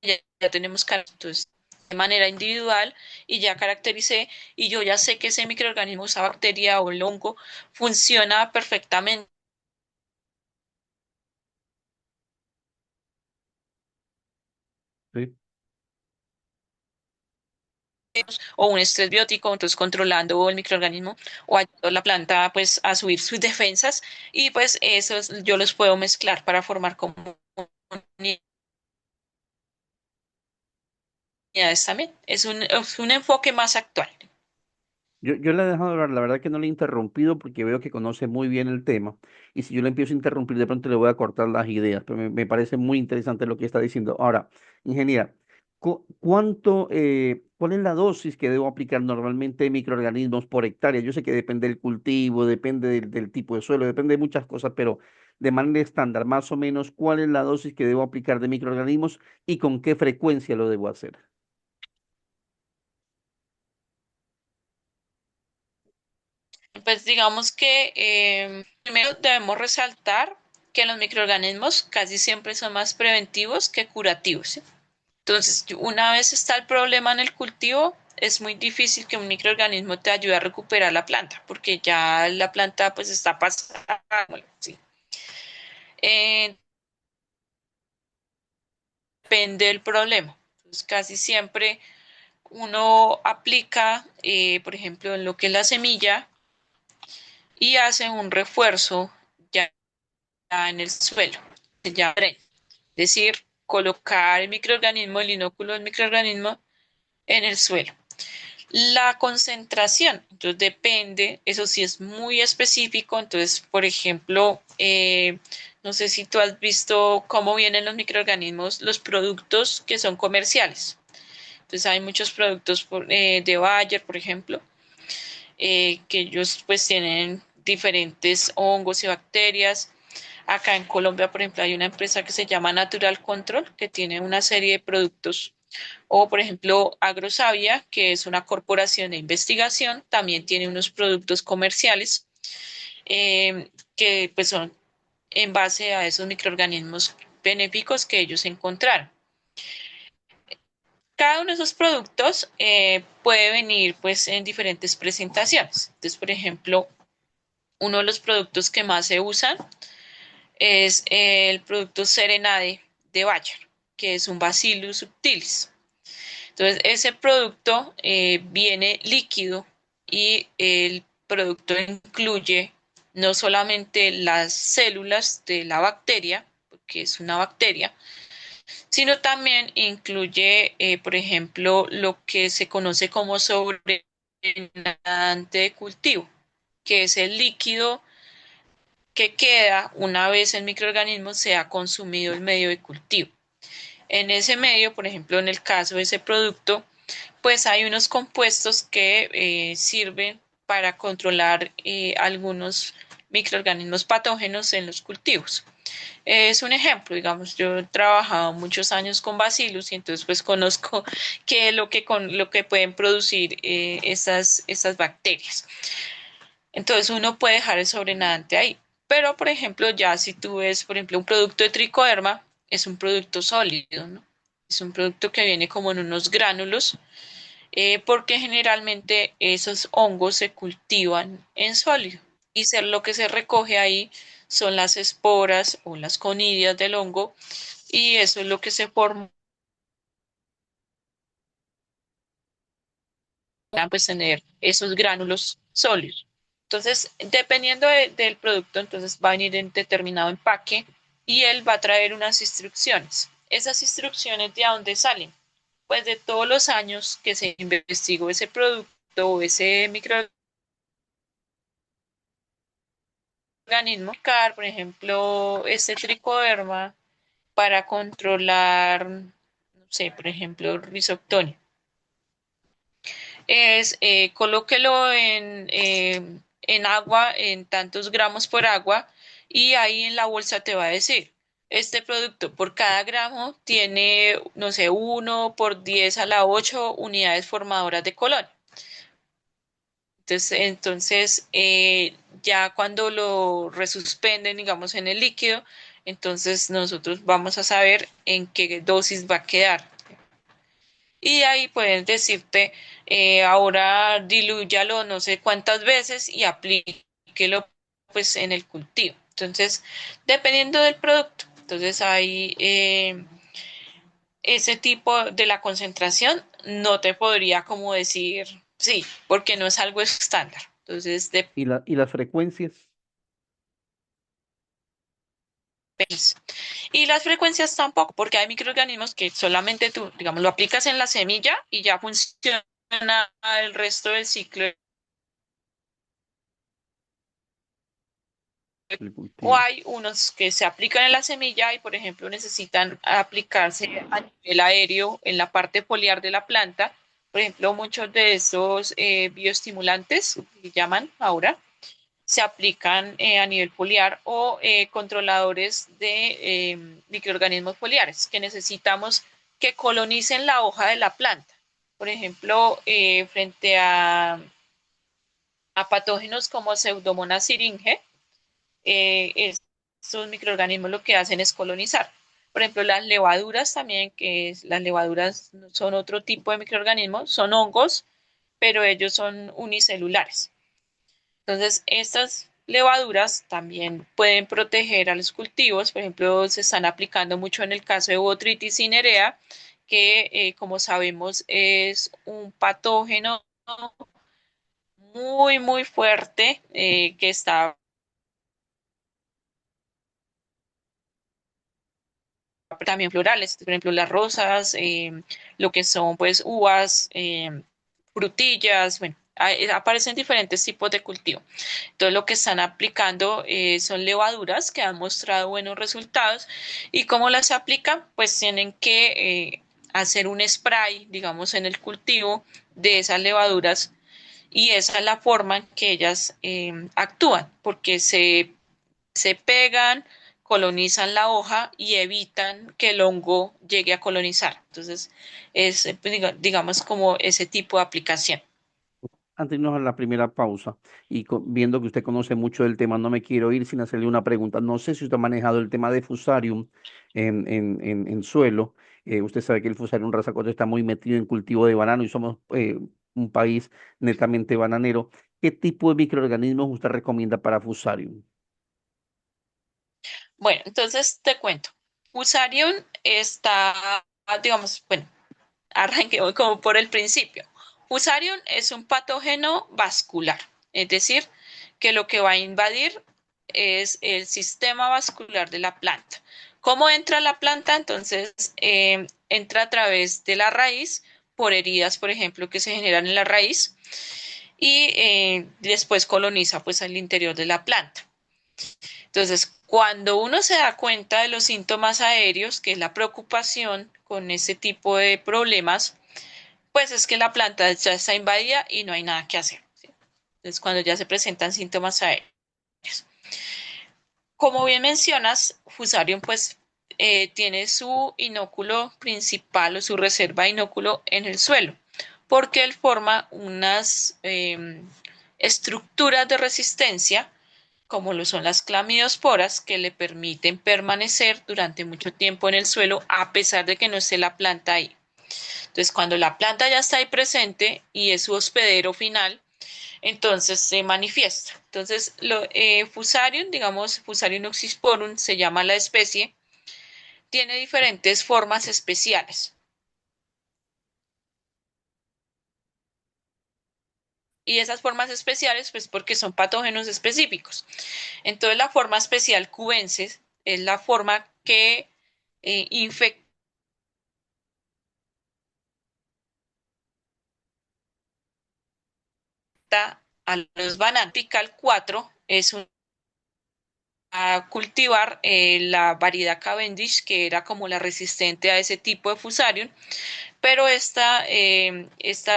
D: ya tenemos entonces, de manera individual y ya caractericé y yo ya sé que ese microorganismo, esa bacteria o el hongo funciona perfectamente
C: Sí.
D: o un estrés biótico, entonces controlando el microorganismo o ayudando a la planta pues a subir sus defensas y pues esos yo los puedo mezclar para formar comunidades también. Es un enfoque más actual.
C: Yo le he dejado hablar, la verdad que no le he interrumpido porque veo que conoce muy bien el tema. Y si yo le empiezo a interrumpir, de pronto le voy a cortar las ideas, pero me parece muy interesante lo que está diciendo. Ahora, ingeniera, ¿cuál es la dosis que debo aplicar normalmente de microorganismos por hectárea? Yo sé que depende del cultivo, depende del tipo de suelo, depende de muchas cosas, pero de manera estándar, más o menos, ¿cuál es la dosis que debo aplicar de microorganismos y con qué frecuencia lo debo hacer?
D: Pues digamos que primero debemos resaltar que los microorganismos casi siempre son más preventivos que curativos, ¿sí? Entonces, una vez está el problema en el cultivo, es muy difícil que un microorganismo te ayude a recuperar la planta, porque ya la planta pues está pasada, ¿sí? Eh, Depende del problema. Entonces, casi siempre uno aplica, por ejemplo, en lo que es la semilla y hace un refuerzo ya en el suelo, ya es decir, colocar el microorganismo, el inóculo del microorganismo en el suelo. La concentración, entonces depende, eso sí es muy específico, entonces, por ejemplo, no sé si tú has visto cómo vienen los microorganismos, los productos que son comerciales. Entonces hay muchos productos de Bayer, por ejemplo, que ellos pues tienen diferentes hongos y bacterias. Acá en Colombia, por ejemplo, hay una empresa que se llama Natural Control, que tiene una serie de productos. O, por ejemplo, Agrosavia, que es una corporación de investigación, también tiene unos productos comerciales que pues son en base a esos microorganismos benéficos que ellos encontraron. Cada uno de esos productos puede venir pues en diferentes presentaciones. Entonces, por ejemplo, uno de los productos que más se usan es el producto Serenade de Bayer. que es un Bacillus subtilis. Entonces, ese producto viene líquido y el producto incluye no solamente las células de la bacteria, porque es una bacteria, sino también incluye, por ejemplo, lo que se conoce como sobrenadante de cultivo, que es el líquido que queda una vez el microorganismo se ha consumido el medio de cultivo. En ese medio, por ejemplo, en el caso de ese producto, pues hay unos compuestos que sirven para controlar algunos microorganismos patógenos en los cultivos. Es un ejemplo, digamos, yo he trabajado muchos años con bacillus y entonces pues conozco qué es lo que pueden producir estas bacterias. Entonces uno puede dejar el sobrenadante ahí. Pero, por ejemplo, ya si tú ves, por ejemplo, un producto de tricoderma, es un producto sólido, ¿no? Es un producto que viene como en unos gránulos, porque generalmente esos hongos se cultivan en sólido y lo que se recoge ahí son las esporas o las conidias del hongo y eso es lo que se forma, pues tener esos gránulos sólidos. Entonces, dependiendo del producto, entonces va a venir en determinado empaque y él va a traer unas instrucciones. Esas instrucciones de dónde salen, pues de todos los años que se investigó ese producto o ese microorganismo, por ejemplo, este tricoderma para controlar, no sé, por ejemplo, risoctonio. Es colóquelo en agua, en tantos gramos por agua, y ahí en la bolsa te va a decir, este producto por cada gramo tiene, no sé, 1 por 10 a la 8 unidades formadoras de colon. Entonces ya cuando lo resuspenden, digamos, en el líquido, entonces nosotros vamos a saber en qué dosis va a quedar. Y ahí pueden decirte, ahora dilúyalo no sé cuántas veces y aplíquelo pues en el cultivo. Entonces, dependiendo del producto, entonces hay ese tipo de la concentración, no te podría como decir, sí, porque no es algo estándar. Entonces,
C: Y las frecuencias,
D: depende. Y las frecuencias tampoco, porque hay microorganismos que solamente tú, digamos, lo aplicas en la semilla y ya funciona el resto del ciclo.
C: el
D: O
C: cultivo.
D: hay unos que se aplican en la semilla y, por ejemplo, necesitan aplicarse a nivel aéreo en la parte foliar de la planta. Por ejemplo, muchos de esos bioestimulantes que llaman ahora se aplican a nivel foliar o controladores de microorganismos foliares que necesitamos que colonicen la hoja de la planta. Por ejemplo, frente a patógenos como Pseudomonas syringae, estos microorganismos lo que hacen es colonizar. Por ejemplo, las levaduras también, las levaduras son otro tipo de microorganismos, son hongos, pero ellos son unicelulares. Entonces, estas levaduras también pueden proteger a los cultivos. Por ejemplo, se están aplicando mucho en el caso de Botrytis cinerea, que como sabemos es un patógeno muy, muy fuerte que está también florales, por ejemplo, las rosas, lo que son pues uvas, frutillas, bueno, aparecen diferentes tipos de cultivo. Entonces, lo que están aplicando son levaduras que han mostrado buenos resultados y cómo las aplican, pues tienen que hacer un spray, digamos, en el cultivo de esas levaduras y esa es la forma en que ellas actúan, porque se pegan, colonizan la hoja y evitan que el hongo llegue a colonizar. Entonces, es, pues, digamos, como ese tipo de aplicación.
C: Antes de irnos a la primera pausa y viendo que usted conoce mucho del tema, no me quiero ir sin hacerle una pregunta. No sé si usted ha manejado el tema de Fusarium en suelo. Usted sabe que el Fusarium Raza 4 está muy metido en cultivo de banano y somos un país netamente bananero. ¿Qué tipo de microorganismos usted recomienda para Fusarium?
D: Bueno, entonces te cuento. Fusarium está, digamos, bueno, arranquemos como por el principio. Fusarium es un patógeno vascular, es decir, que lo que va a invadir es el sistema vascular de la planta. ¿Cómo entra la planta? Entonces, entra a través de la raíz, por heridas, por ejemplo, que se generan en la raíz, y después coloniza pues el interior de la planta. Entonces, cuando uno se da cuenta de los síntomas aéreos, que es la preocupación con ese tipo de problemas, pues es que la planta ya está invadida y no hay nada que hacer, ¿sí? Entonces, cuando ya se presentan síntomas aéreos. Como bien mencionas, Fusarium pues tiene su inóculo principal o su reserva de inóculo en el suelo, porque él forma unas estructuras de resistencia, como lo son las clamidiosporas, que le permiten permanecer durante mucho tiempo en el suelo a pesar de que no esté la planta ahí. Entonces, cuando la planta ya está ahí presente y es su hospedero final, entonces se manifiesta. Entonces, Fusarium, digamos, Fusarium oxysporum, se llama la especie, tiene diferentes formas especiales. Y esas formas especiales, pues porque son patógenos específicos. Entonces, la forma especial cubensis es la forma que infecta a los bananos. Pical 4 es un a cultivar la variedad Cavendish, que era como la resistente a ese tipo de Fusarium, pero esta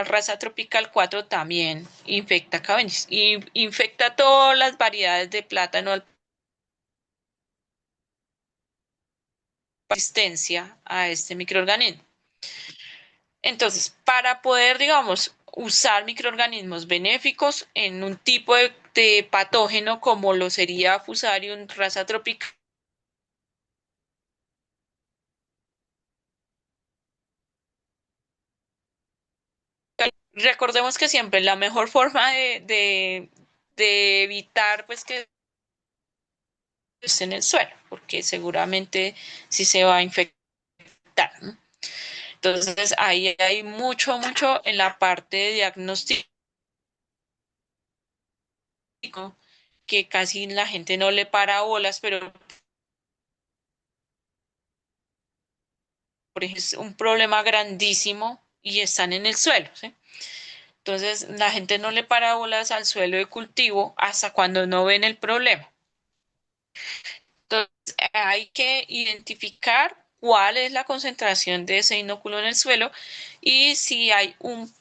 D: raza tropical 4 también infecta Cavendish y infecta todas las variedades de plátano al resistencia a este microorganismo. Entonces, para poder, digamos, usar microorganismos benéficos en un tipo de patógeno como lo sería Fusarium raza tropical, recordemos que siempre la mejor forma de evitar pues que esté en el suelo, porque seguramente sí se va a infectar, ¿no? Entonces ahí hay mucho en la parte de diagnóstico que casi la gente no le para bolas, pero por ejemplo es un problema grandísimo y están en el suelo, ¿sí? Entonces la gente no le para bolas al suelo de cultivo hasta cuando no ven el problema. Entonces, hay que identificar cuál es la concentración de ese inóculo en el suelo y si hay un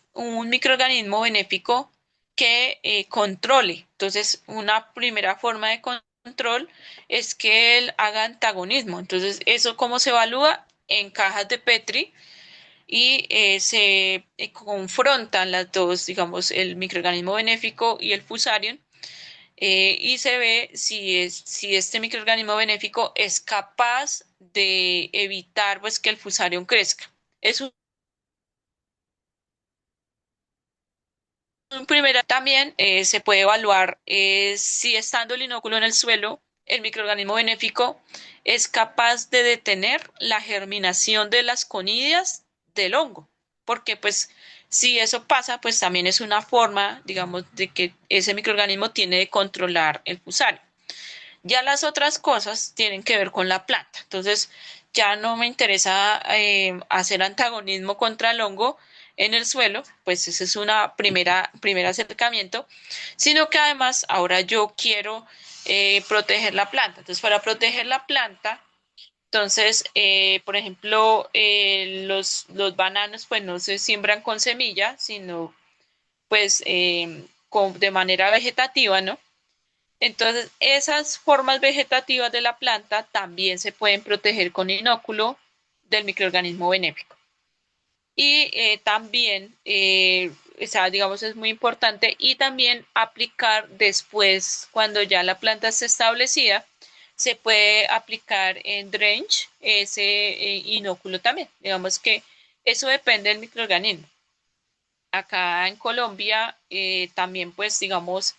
D: microorganismo benéfico que controle. Entonces, una primera forma de control es que él haga antagonismo. Entonces, ¿eso cómo se evalúa? En cajas de Petri y se confrontan las dos, digamos, el microorganismo benéfico y el fusarium, y se ve si este microorganismo benéfico es capaz de evitar pues, que el fusarium crezca. Es un primer también se puede evaluar si estando el inóculo en el suelo, el microorganismo benéfico es capaz de detener la germinación de las conidias del hongo, porque pues si eso pasa, pues también es una forma, digamos, de que ese microorganismo tiene de controlar el fusarium. Ya las otras cosas tienen que ver con la planta. Entonces, ya no me interesa hacer antagonismo contra el hongo en el suelo, pues ese es una primer acercamiento, sino que además ahora yo quiero proteger la planta. Entonces, para proteger la planta, entonces, por ejemplo, los bananos pues no se siembran con semilla, sino pues de manera vegetativa, ¿no? Entonces, esas formas vegetativas de la planta también se pueden proteger con inóculo del microorganismo benéfico. Y también, o sea, digamos, es muy importante y también aplicar después, cuando ya la planta está establecida, se puede aplicar en drench ese inóculo también. Digamos que eso depende del microorganismo. Acá en Colombia también, pues, digamos,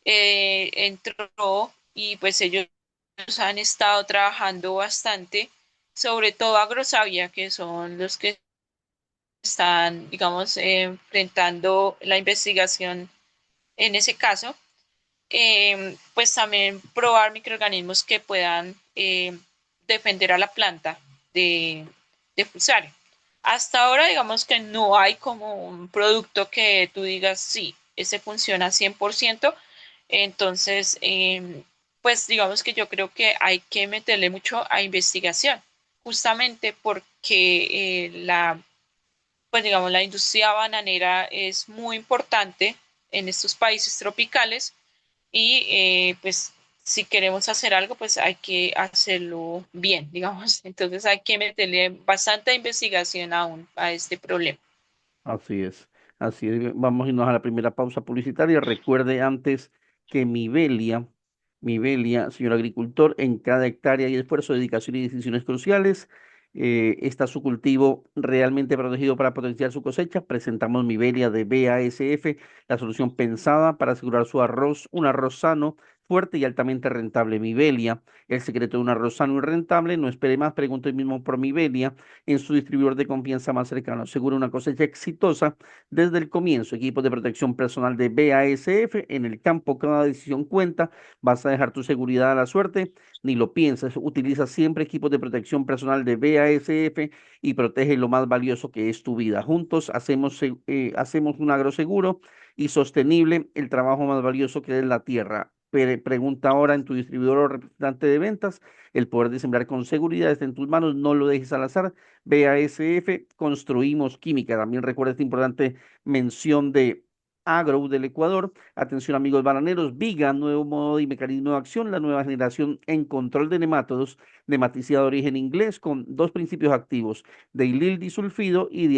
D: entró y pues ellos han estado trabajando bastante sobre todo Agrosavia, que son los que están, digamos, enfrentando la investigación en ese caso, pues también probar microorganismos que puedan defender a la planta de Fusarium. Hasta ahora, digamos que no hay como un producto que tú digas, sí, ese funciona 100%. Entonces, pues digamos que yo creo que hay que meterle mucho a investigación, justamente porque pues digamos, la industria bananera es muy importante en estos países tropicales y pues si queremos hacer algo, pues hay que hacerlo bien, digamos. Entonces hay que meterle bastante investigación aún a este problema.
C: Así es, así es. Vamos a irnos a la primera pausa publicitaria. Recuerde antes que señor agricultor, en cada hectárea hay esfuerzo, dedicación y decisiones cruciales. Está su cultivo realmente protegido para potenciar su cosecha. Presentamos Mivelia de BASF, la solución pensada para asegurar su arroz, un arroz sano, fuerte y altamente rentable. Mivelia, el secreto de un arroz sano y rentable. No espere más, pregunte hoy mismo por Mivelia en su distribuidor de confianza más cercano. Asegura una cosecha exitosa desde el comienzo. Equipos de protección personal de BASF. En el campo, cada decisión cuenta. ¿Vas a dejar tu seguridad a la suerte? Ni lo pienses. Utiliza siempre equipos de protección personal de BASF y protege lo más valioso que es tu vida. Juntos hacemos un agroseguro y sostenible, el trabajo más valioso que es la tierra. Pregunta ahora en tu distribuidor o representante de ventas. El poder de sembrar con seguridad está en tus manos, no lo dejes al azar. BASF, construimos química. También recuerda esta importante mención de Agro del Ecuador. Atención amigos bananeros, Viga, nuevo modo y mecanismo de acción, la nueva generación en control de nemátodos, nematicida de origen inglés con dos principios activos, de ilil disulfido y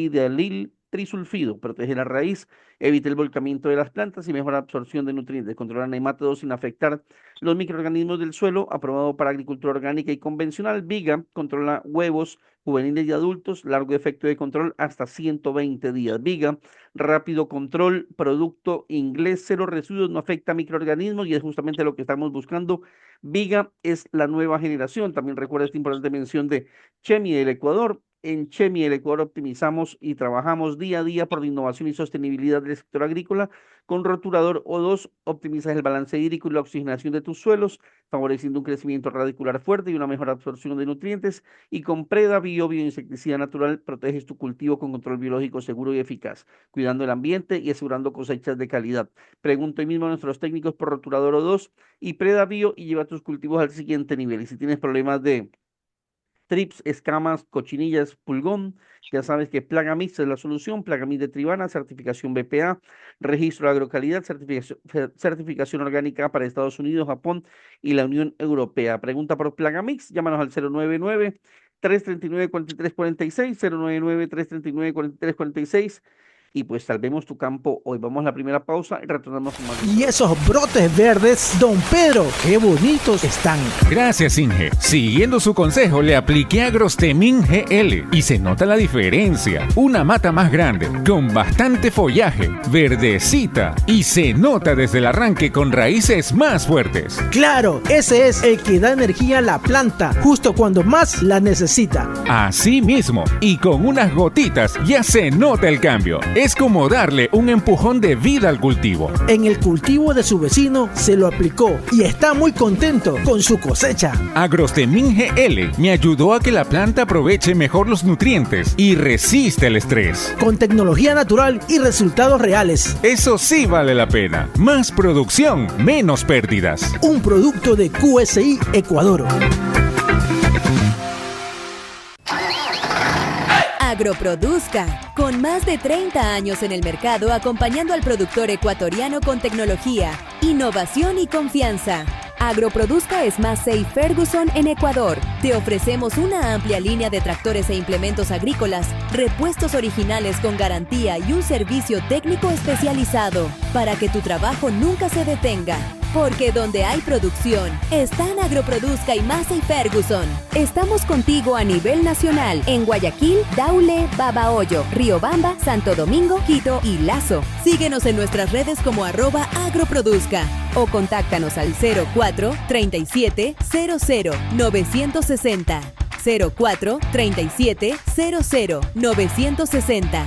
C: de alil trisulfido. Protege la raíz, evita el volcamiento de las plantas y mejora la absorción de nutrientes. Controla nemátodos sin afectar los microorganismos del suelo. Aprobado para agricultura orgánica y convencional. Viga controla huevos juveniles y adultos. Largo efecto de control hasta 120 días. Viga, rápido control, producto inglés, cero residuos, no afecta a microorganismos y es justamente lo que estamos buscando. Viga es la nueva generación. También recuerda esta importante mención de Chemi del Ecuador. En Chemi, el Ecuador, optimizamos y trabajamos día a día por la innovación y sostenibilidad del sector agrícola. Con Roturador O2 optimizas el balance hídrico y la oxigenación de tus suelos, favoreciendo un crecimiento radicular fuerte y una mejor absorción de nutrientes. Y con Preda bioinsecticida natural proteges tu cultivo con control biológico seguro y eficaz, cuidando el ambiente y asegurando cosechas de calidad. Pregunta hoy mismo a nuestros técnicos por Roturador O2 y Preda Bio y lleva tus cultivos al siguiente nivel. Y si tienes problemas de trips, escamas, cochinillas, pulgón, ya sabes que Plagamix es la solución. Plagamix de Tribana, certificación BPA, registro de agrocalidad, certificación orgánica para Estados Unidos, Japón y la Unión Europea. Pregunta por Plagamix, llámanos al 099 339 4346, 099 339 4346. Y pues salvemos tu campo hoy. Vamos a la primera pausa y retornamos con más.
E: Y esos brotes verdes, don Pedro, qué bonitos están.
B: Gracias, Inge. Siguiendo su consejo, le apliqué Agrostemin GL y se nota la diferencia. Una mata más grande, con bastante follaje, verdecita y se nota desde el arranque con raíces más fuertes.
E: Claro, ese es el que da energía a la planta, justo cuando más la necesita.
B: Así mismo, y con unas gotitas ya se nota el cambio. Es como darle un empujón de vida al cultivo.
E: En el cultivo de su vecino se lo aplicó y está muy contento con su cosecha.
B: Agrostemin GL me ayudó a que la planta aproveche mejor los nutrientes y resiste el estrés.
E: Con tecnología natural y resultados reales.
B: Eso sí vale la pena. Más producción, menos pérdidas.
E: Un producto de QSI Ecuador.
F: Agroproduzca, con más de 30 años en el mercado acompañando al productor ecuatoriano con tecnología, innovación y confianza. Agroproduzca es Massey Ferguson en Ecuador. Te ofrecemos una amplia línea de tractores e implementos agrícolas, repuestos originales con garantía y un servicio técnico especializado para que tu trabajo nunca se detenga. Porque donde hay producción, están Agroproduzca y Massey Ferguson. Estamos contigo a nivel nacional en Guayaquil, Daule, Babahoyo, Riobamba, Santo Domingo, Quito y Lazo. Síguenos en nuestras redes como @agroproduzca o contáctanos al 04 37 00 960. 04 37 00 960.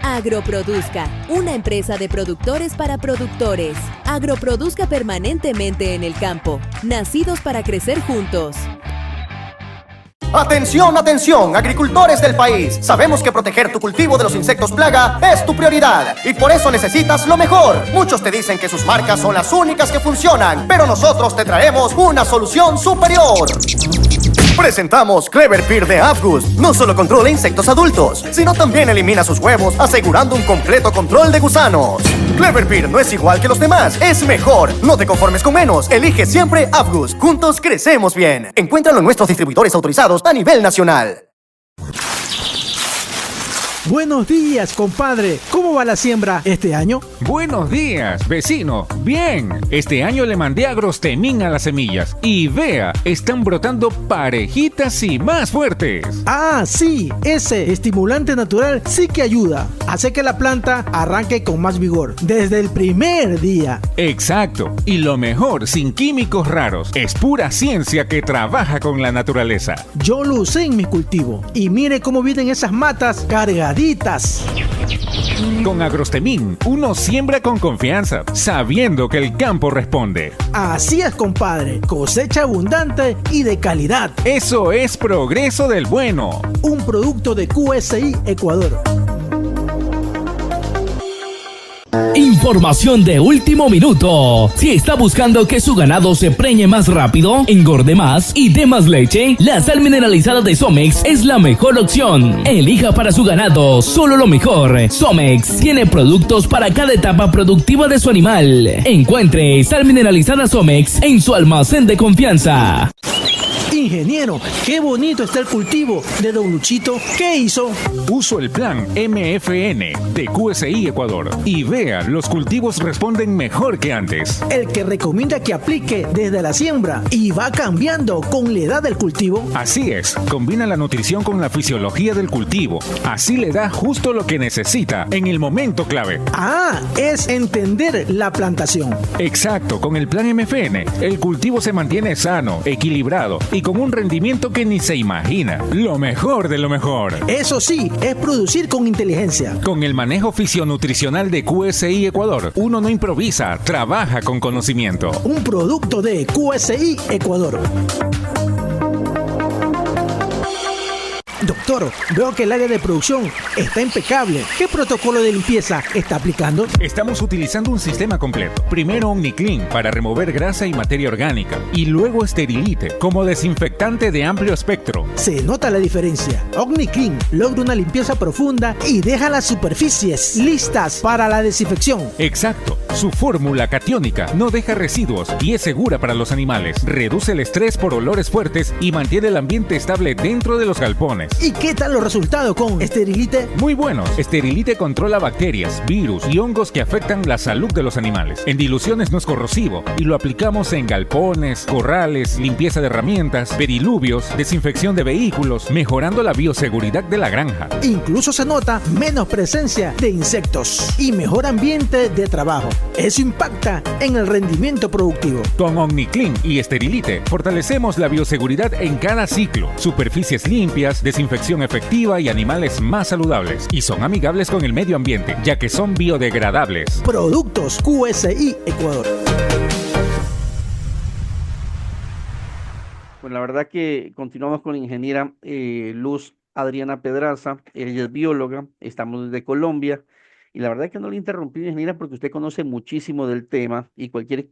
F: Agroproduzca, una empresa de productores para productores. Agroproduzca permanentemente en el campo, nacidos para crecer juntos.
G: Atención, atención, agricultores del país. Sabemos que proteger tu cultivo de los insectos plaga es tu prioridad y por eso necesitas lo mejor. Muchos te dicen que sus marcas son las únicas que funcionan, pero nosotros te traemos una solución superior. Presentamos Clever Peer de Afgus. No solo controla insectos adultos, sino también elimina sus huevos, asegurando un completo control de gusanos. Clever Peer no es igual que los demás, es mejor. No te conformes con menos, elige siempre Afgus. Juntos crecemos bien. Encuéntralo en nuestros distribuidores autorizados a nivel nacional.
E: Buenos días, compadre. ¿Cómo va la siembra este año?
B: Buenos días, vecino. Bien, este año le mandé Agrostemín a las semillas y vea, están brotando parejitas y más fuertes.
E: Ah, sí, ese estimulante natural sí que ayuda. Hace que la planta arranque con más vigor desde el primer día.
B: Exacto, y lo mejor, sin químicos raros. Es pura ciencia que trabaja con la naturaleza.
E: Yo lo usé en mi cultivo y mire cómo vienen esas matas cargaditas.
B: Con Agrostemín, uno siembra con confianza, sabiendo que el campo responde.
E: Así es, compadre. Cosecha abundante y de calidad.
B: Eso es progreso del bueno.
E: Un producto de QSI Ecuador.
H: Información de último minuto. Si está buscando que su ganado se preñe más rápido, engorde más y dé más leche, la sal mineralizada de Somex es la mejor opción. Elija para su ganado solo lo mejor. Somex tiene productos para cada etapa productiva de su animal. Encuentre sal mineralizada Somex en su almacén de confianza.
E: Ingeniero, qué bonito está el cultivo de Don Luchito. ¿Qué hizo?
B: Uso el plan MFN de QSI Ecuador y vea, los cultivos responden mejor que antes.
E: El que recomienda que aplique desde la siembra y va cambiando con la edad del cultivo.
B: Así es, combina la nutrición con la fisiología del cultivo. Así le da justo lo que necesita en el momento clave.
E: Ah, es entender la plantación.
B: Exacto, con el plan MFN, el cultivo se mantiene sano, equilibrado y con un rendimiento que ni se imagina. Lo mejor de lo mejor.
E: Eso sí, es producir con inteligencia.
B: Con el manejo fisionutricional de QSI Ecuador, uno no improvisa, trabaja con conocimiento.
E: Un producto de QSI Ecuador. Doctor, veo que el área de producción está impecable. ¿Qué protocolo de limpieza está aplicando?
B: Estamos utilizando un sistema completo. Primero OmniClean para remover grasa y materia orgánica y luego Sterilite como desinfectante de amplio espectro.
E: Se nota la diferencia. OmniClean logra una limpieza profunda y deja las superficies listas para la desinfección.
B: Exacto. Su fórmula catiónica no deja residuos y es segura para los animales. Reduce el estrés por olores fuertes y mantiene el ambiente estable dentro de los galpones.
E: ¿Y qué tal los resultados con Sterilite?
B: Muy buenos. Sterilite controla bacterias, virus y hongos que afectan la salud de los animales. En diluciones no es corrosivo y lo aplicamos en galpones, corrales, limpieza de herramientas, periluvios, desinfección de vehículos, mejorando la bioseguridad de la granja.
E: Incluso se nota menos presencia de insectos y mejor ambiente de trabajo. Eso impacta en el rendimiento productivo.
B: Con OmniClean y Sterilite fortalecemos la bioseguridad en cada ciclo. Superficies limpias, desinfección efectiva y animales más saludables. Y son amigables con el medio ambiente, ya que son biodegradables.
E: Productos QSI Ecuador.
C: Pues la verdad que continuamos con la ingeniera Luz Adriana Pedraza. Ella es bióloga, estamos desde Colombia. Y la verdad que no le interrumpí, ingeniera, porque usted conoce muchísimo del tema y cualquier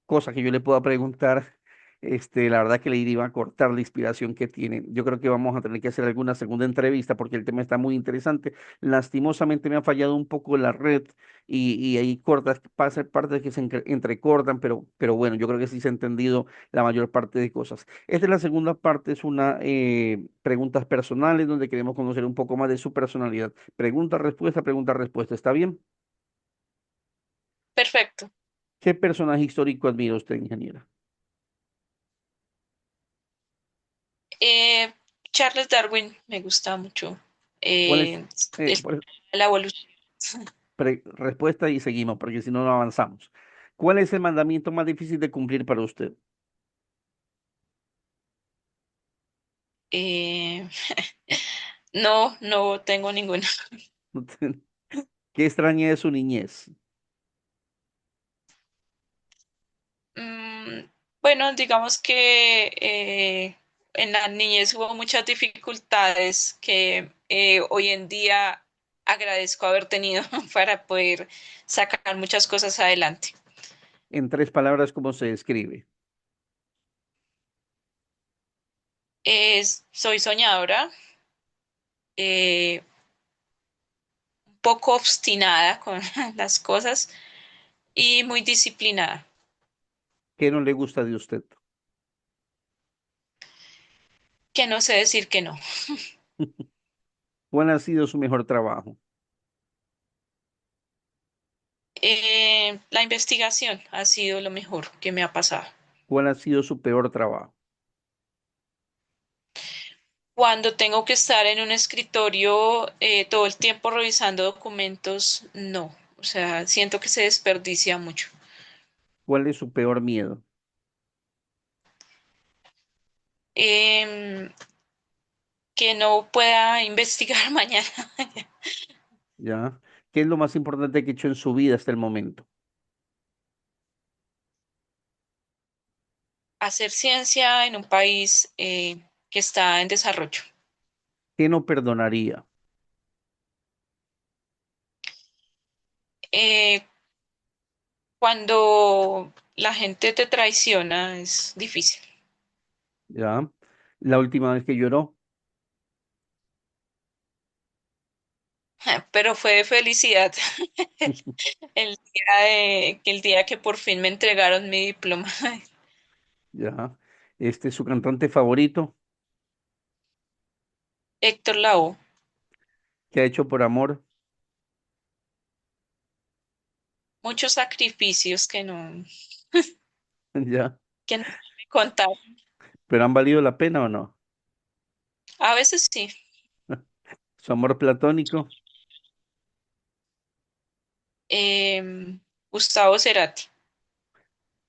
C: cosa que yo le pueda preguntar, la verdad que le iba a cortar la inspiración que tiene. Yo creo que vamos a tener que hacer alguna segunda entrevista porque el tema está muy interesante. Lastimosamente me ha fallado un poco la red y hay cortas, partes que se entrecortan, pero bueno, yo creo que sí se ha entendido la mayor parte de cosas. Esta es la segunda parte, es una preguntas personales donde queremos conocer un poco más de su personalidad. Pregunta, respuesta. ¿Está bien?
D: Perfecto.
C: ¿Qué personaje histórico admira usted, ingeniera?
D: Charles Darwin me gusta mucho.
C: ¿Cuál es?
D: La evolución.
C: Respuesta y seguimos, porque si no, no avanzamos. ¿Cuál es el mandamiento más difícil de cumplir para usted?
D: Eh, no, no tengo ninguna.
C: ¿Qué extraña de su niñez?
D: Mm, bueno, digamos que en la niñez hubo muchas dificultades que hoy en día agradezco haber tenido para poder sacar muchas cosas adelante.
C: En 3 palabras, ¿cómo se describe?
D: Soy soñadora, un poco obstinada con las cosas y muy disciplinada,
C: ¿Qué no le gusta de usted?
D: que no sé decir que no.
C: ¿Cuál ha sido su mejor trabajo?
D: La investigación ha sido lo mejor que me ha pasado.
C: ¿Cuál ha sido su peor trabajo?
D: Cuando tengo que estar en un escritorio todo el tiempo revisando documentos, no. O sea, siento que se desperdicia mucho.
C: ¿Cuál es su peor miedo?
D: Em, que no pueda investigar mañana.
C: ¿Ya? ¿Qué es lo más importante que ha hecho en su vida hasta el momento?
D: Hacer ciencia en un país que está en desarrollo.
C: ¿Qué no perdonaría?
D: Eh, Cuando la gente te traiciona es difícil.
C: ¿Ya? La última vez que lloró,
D: Pero fue de felicidad el día que por fin me entregaron mi diploma.
C: ¿ya? Su cantante favorito,
D: Héctor Lavoe.
C: ¿qué ha hecho por amor?
D: Muchos sacrificios
C: ¿Ya?
D: que no me contaron.
C: ¿Pero han valido la pena o no?
D: A veces sí.
C: Su amor platónico,
D: Gustavo Cerati.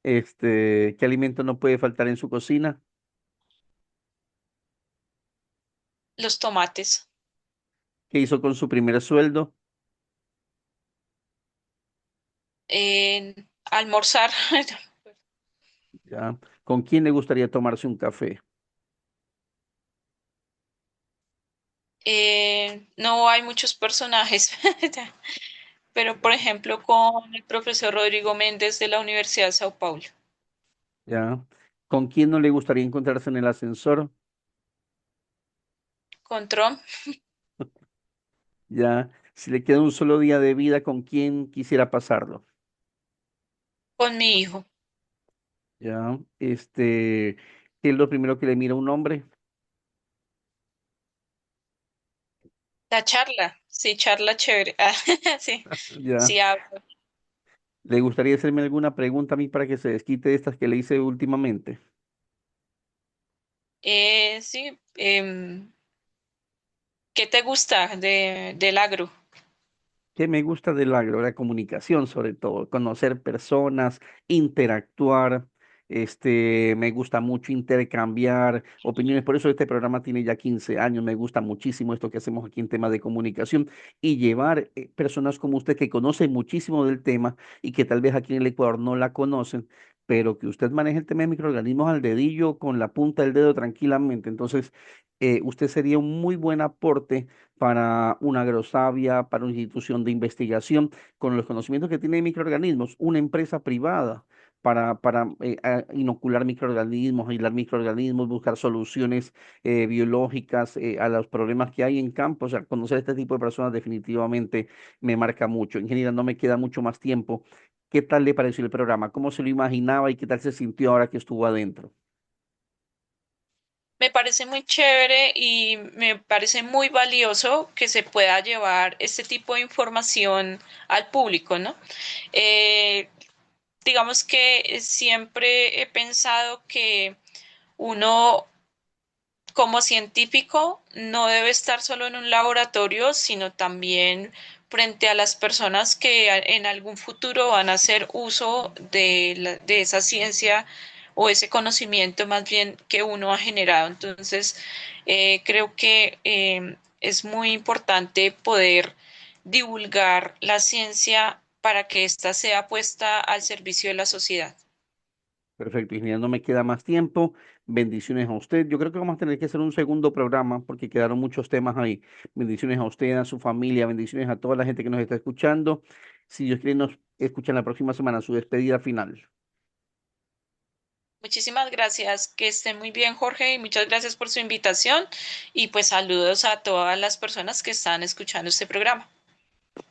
C: ¿qué alimento no puede faltar en su cocina?
D: Los tomates.
C: ¿Qué hizo con su primer sueldo?
D: Almorzar.
C: ¿Ya? ¿Con quién le gustaría tomarse un café?
D: No hay muchos personajes, pero por ejemplo con el profesor Rodrigo Méndez de la Universidad de Sao Paulo.
C: ¿Ya? ¿Con quién no le gustaría encontrarse en el ascensor?
D: Con Trump,
C: ¿Ya? Si le queda un solo día de vida, ¿con quién quisiera pasarlo?
D: con mi hijo.
C: ¿Ya? ¿Qué es lo primero que le mira a un hombre?
D: La charla, sí, charla chévere. Ah, sí,
C: ¿Ya?
D: sí hablo.
C: ¿Le gustaría hacerme alguna pregunta a mí para que se desquite de estas que le hice últimamente?
D: Sí, ¿qué te gusta del agro?
C: ¿Qué me gusta del agro? La comunicación, sobre todo, conocer personas, interactuar. Me gusta mucho intercambiar opiniones. Por eso este programa tiene ya 15 años. Me gusta muchísimo esto que hacemos aquí en temas de comunicación y llevar personas como usted que conocen muchísimo del tema y que tal vez aquí en el Ecuador no la conocen, pero que usted maneje el tema de microorganismos al dedillo con la punta del dedo tranquilamente. Entonces, usted sería un muy buen aporte para una agrosavia, para una institución de investigación, con los conocimientos que tiene de microorganismos, una empresa privada para inocular microorganismos, aislar microorganismos, buscar soluciones biológicas a los problemas que hay en campo. O sea, conocer a este tipo de personas definitivamente me marca mucho. Ingeniera, no me queda mucho más tiempo. ¿Qué tal le pareció el programa? ¿Cómo se lo imaginaba y qué tal se sintió ahora que estuvo adentro?
D: Me parece muy chévere y me parece muy valioso que se pueda llevar este tipo de información al público, ¿no? Eh, digamos que siempre he pensado que uno como científico no debe estar solo en un laboratorio, sino también frente a las personas que en algún futuro van a hacer uso de esa ciencia o ese conocimiento más bien que uno ha generado. Entonces, creo que es muy importante poder divulgar la ciencia para que ésta sea puesta al servicio de la sociedad.
C: Perfecto, ingeniero, no me queda más tiempo. Bendiciones a usted. Yo creo que vamos a tener que hacer un segundo programa porque quedaron muchos temas ahí. Bendiciones a usted, a su familia, bendiciones a toda la gente que nos está escuchando. Si Dios quiere, nos escuchan la próxima semana, su despedida final.
D: Muchísimas gracias, que estén muy bien, Jorge, y muchas gracias por su invitación y pues saludos a todas las personas que están escuchando este programa.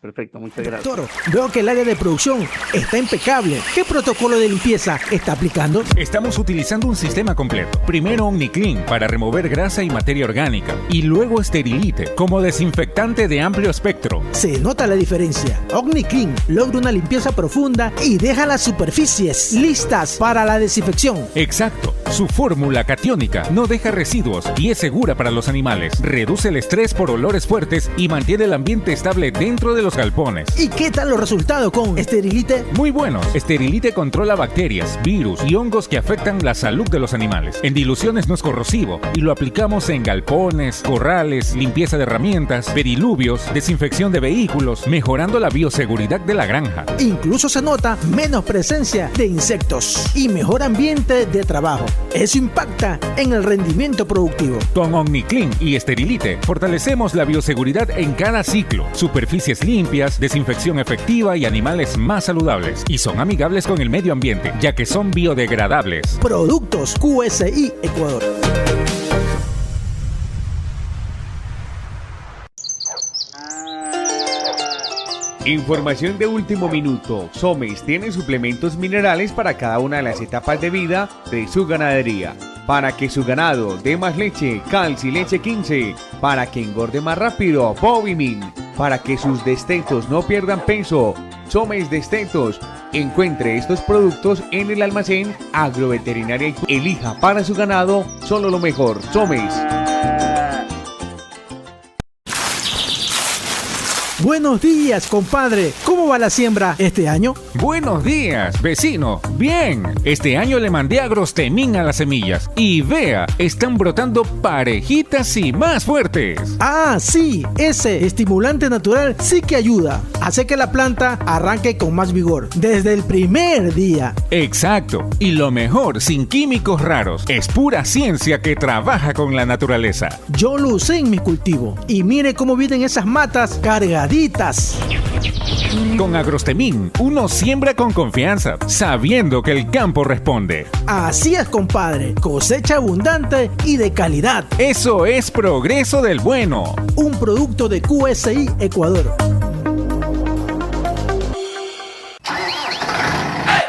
C: Perfecto, muchas gracias.
E: Doctor, veo que el área de producción está impecable. ¿Qué protocolo de limpieza está aplicando?
B: Estamos utilizando un sistema completo. Primero OmniClean para remover grasa y materia orgánica y luego Sterilite como desinfectante de amplio espectro.
E: Se nota la diferencia. OmniClean logra una limpieza profunda y deja las superficies listas para la desinfección.
B: Exacto. Su fórmula catiónica no deja residuos y es segura para los animales. Reduce el estrés por olores fuertes y mantiene el ambiente estable dentro de los galpones.
E: ¿Y qué tal los resultados con Sterilite?
B: Muy buenos. Sterilite controla bacterias, virus y hongos que afectan la salud de los animales. En diluciones no es corrosivo y lo aplicamos en galpones, corrales, limpieza de herramientas, pediluvios, desinfección de vehículos, mejorando la bioseguridad de la granja.
E: Incluso se nota menos presencia de insectos y mejor ambiente de trabajo. Eso impacta en el rendimiento productivo.
B: Con OmniClean y Sterilite fortalecemos la bioseguridad en cada ciclo. Superficies limpias, desinfección efectiva y animales más saludables. Y son amigables con el medio ambiente, ya que son biodegradables.
E: Productos QSI Ecuador.
I: Información de último minuto. Somex tiene suplementos minerales para cada una de las etapas de vida de su ganadería. Para que su ganado dé más leche, Calci Leche 15. Para que engorde más rápido, Bovimin. Para que sus destetos no pierdan peso, Somex Destetos. Encuentre estos productos en el almacén Agroveterinaria. Elija para su ganado solo lo mejor. Somex.
E: Buenos días, compadre. ¿Cómo va la siembra este año?
B: Buenos días, vecino. Bien. Este año le mandé Agrostemín a las semillas. Y vea, están brotando parejitas y más fuertes.
E: Ah, sí. Ese estimulante natural sí que ayuda. Hace que la planta arranque con más vigor desde el primer día.
B: Exacto. Y lo mejor, sin químicos raros. Es pura ciencia que trabaja con la naturaleza.
E: Yo lo usé en mi cultivo. Y mire cómo vienen esas matas cargaditas.
B: Con Agrostemín, uno siembra con confianza, sabiendo que el campo responde.
E: Así es, compadre. Cosecha abundante y de calidad.
B: Eso es progreso del bueno.
E: Un producto de QSI Ecuador.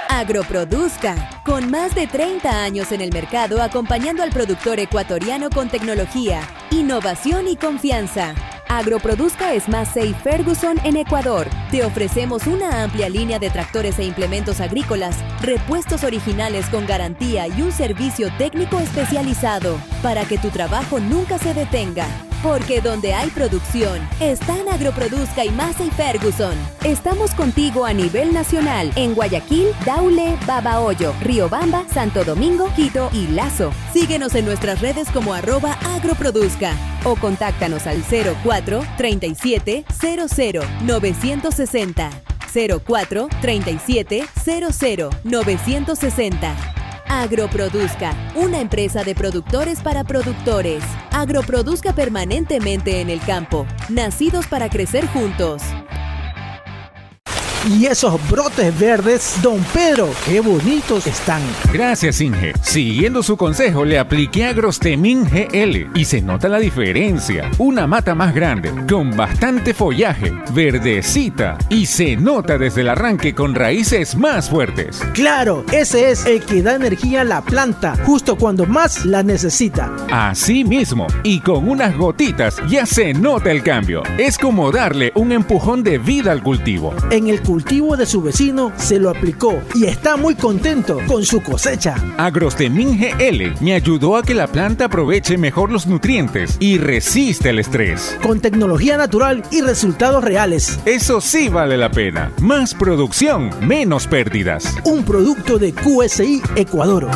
F: Agroproduzca, con más de 30 años en el mercado acompañando al productor ecuatoriano con tecnología, innovación y confianza. Agroproduzca es Massey Ferguson en Ecuador. Te ofrecemos una amplia línea de tractores e implementos agrícolas, repuestos originales con garantía y un servicio técnico especializado para que tu trabajo nunca se detenga. Porque donde hay producción, están Agroproduzca y Massey Ferguson. Estamos contigo a nivel nacional en Guayaquil, Daule, Babahoyo, Riobamba, Santo Domingo, Quito y Lazo. Síguenos en nuestras redes como @agroproduzca o contáctanos al 04 37 00 960. 04 37 00 960. Agroproduzca, una empresa de productores para productores. Agroproduzca permanentemente en el campo, nacidos para crecer juntos.
E: Y esos brotes verdes, don Pedro, qué bonitos están.
B: Gracias, Inge. Siguiendo su consejo, le apliqué Agrostemín GL y se nota la diferencia. Una mata más grande, con bastante follaje, verdecita y se nota desde el arranque con raíces más fuertes.
E: Claro, ese es el que da energía a la planta, justo cuando más la necesita.
B: Así mismo, y con unas gotitas ya se nota el cambio. Es como darle un empujón de vida al cultivo.
E: En el cultivo cultivo de su vecino se lo aplicó y está muy contento con su cosecha.
B: Agrostemin GL me ayudó a que la planta aproveche mejor los nutrientes y resiste el estrés.
E: Con tecnología natural y resultados reales.
B: Eso sí vale la pena. Más producción, menos pérdidas.
E: Un producto de QSI Ecuador.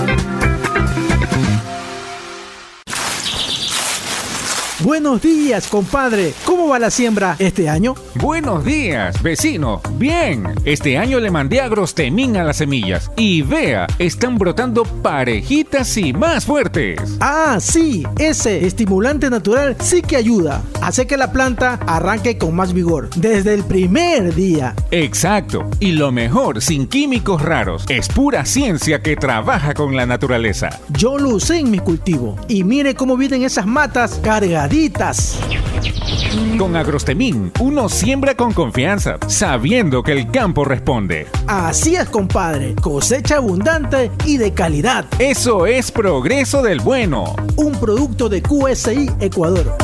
E: Buenos días, compadre. ¿Cómo va la siembra este año?
B: Buenos días, vecino. Bien. Este año le mandé Agrostemin a las semillas. Y vea, están brotando parejitas y más fuertes.
E: Ah, sí. Ese estimulante natural sí que ayuda. Hace que la planta arranque con más vigor. Desde el primer día.
B: Exacto. Y lo mejor, sin químicos raros. Es pura ciencia que trabaja con la naturaleza.
E: Yo lo usé en mi cultivo. Y mire cómo vienen esas matas cargadas.
B: Con Agrostemin, uno siembra con confianza, sabiendo que el campo responde.
E: Así es, compadre. Cosecha abundante y de calidad.
B: Eso es progreso del bueno.
E: Un producto de QSI Ecuador.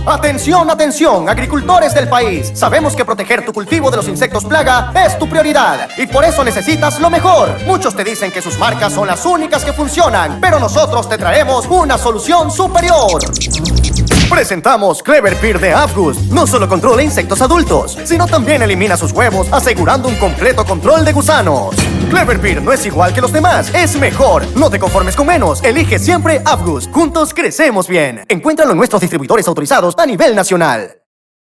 G: Atención, atención, agricultores del país. Sabemos que proteger tu cultivo de los insectos plaga es tu prioridad y por eso necesitas lo mejor. Muchos te dicen que sus marcas son las únicas que funcionan, pero nosotros te traemos una solución superior. Presentamos Cleverpeer de Afgus. No solo controla insectos adultos, sino también elimina sus huevos, asegurando un completo control de gusanos. Cleverpeer no es igual que los demás, es mejor. No te conformes con menos, elige siempre Afgus. Juntos crecemos bien. Encuéntralo en nuestros distribuidores autorizados a nivel nacional.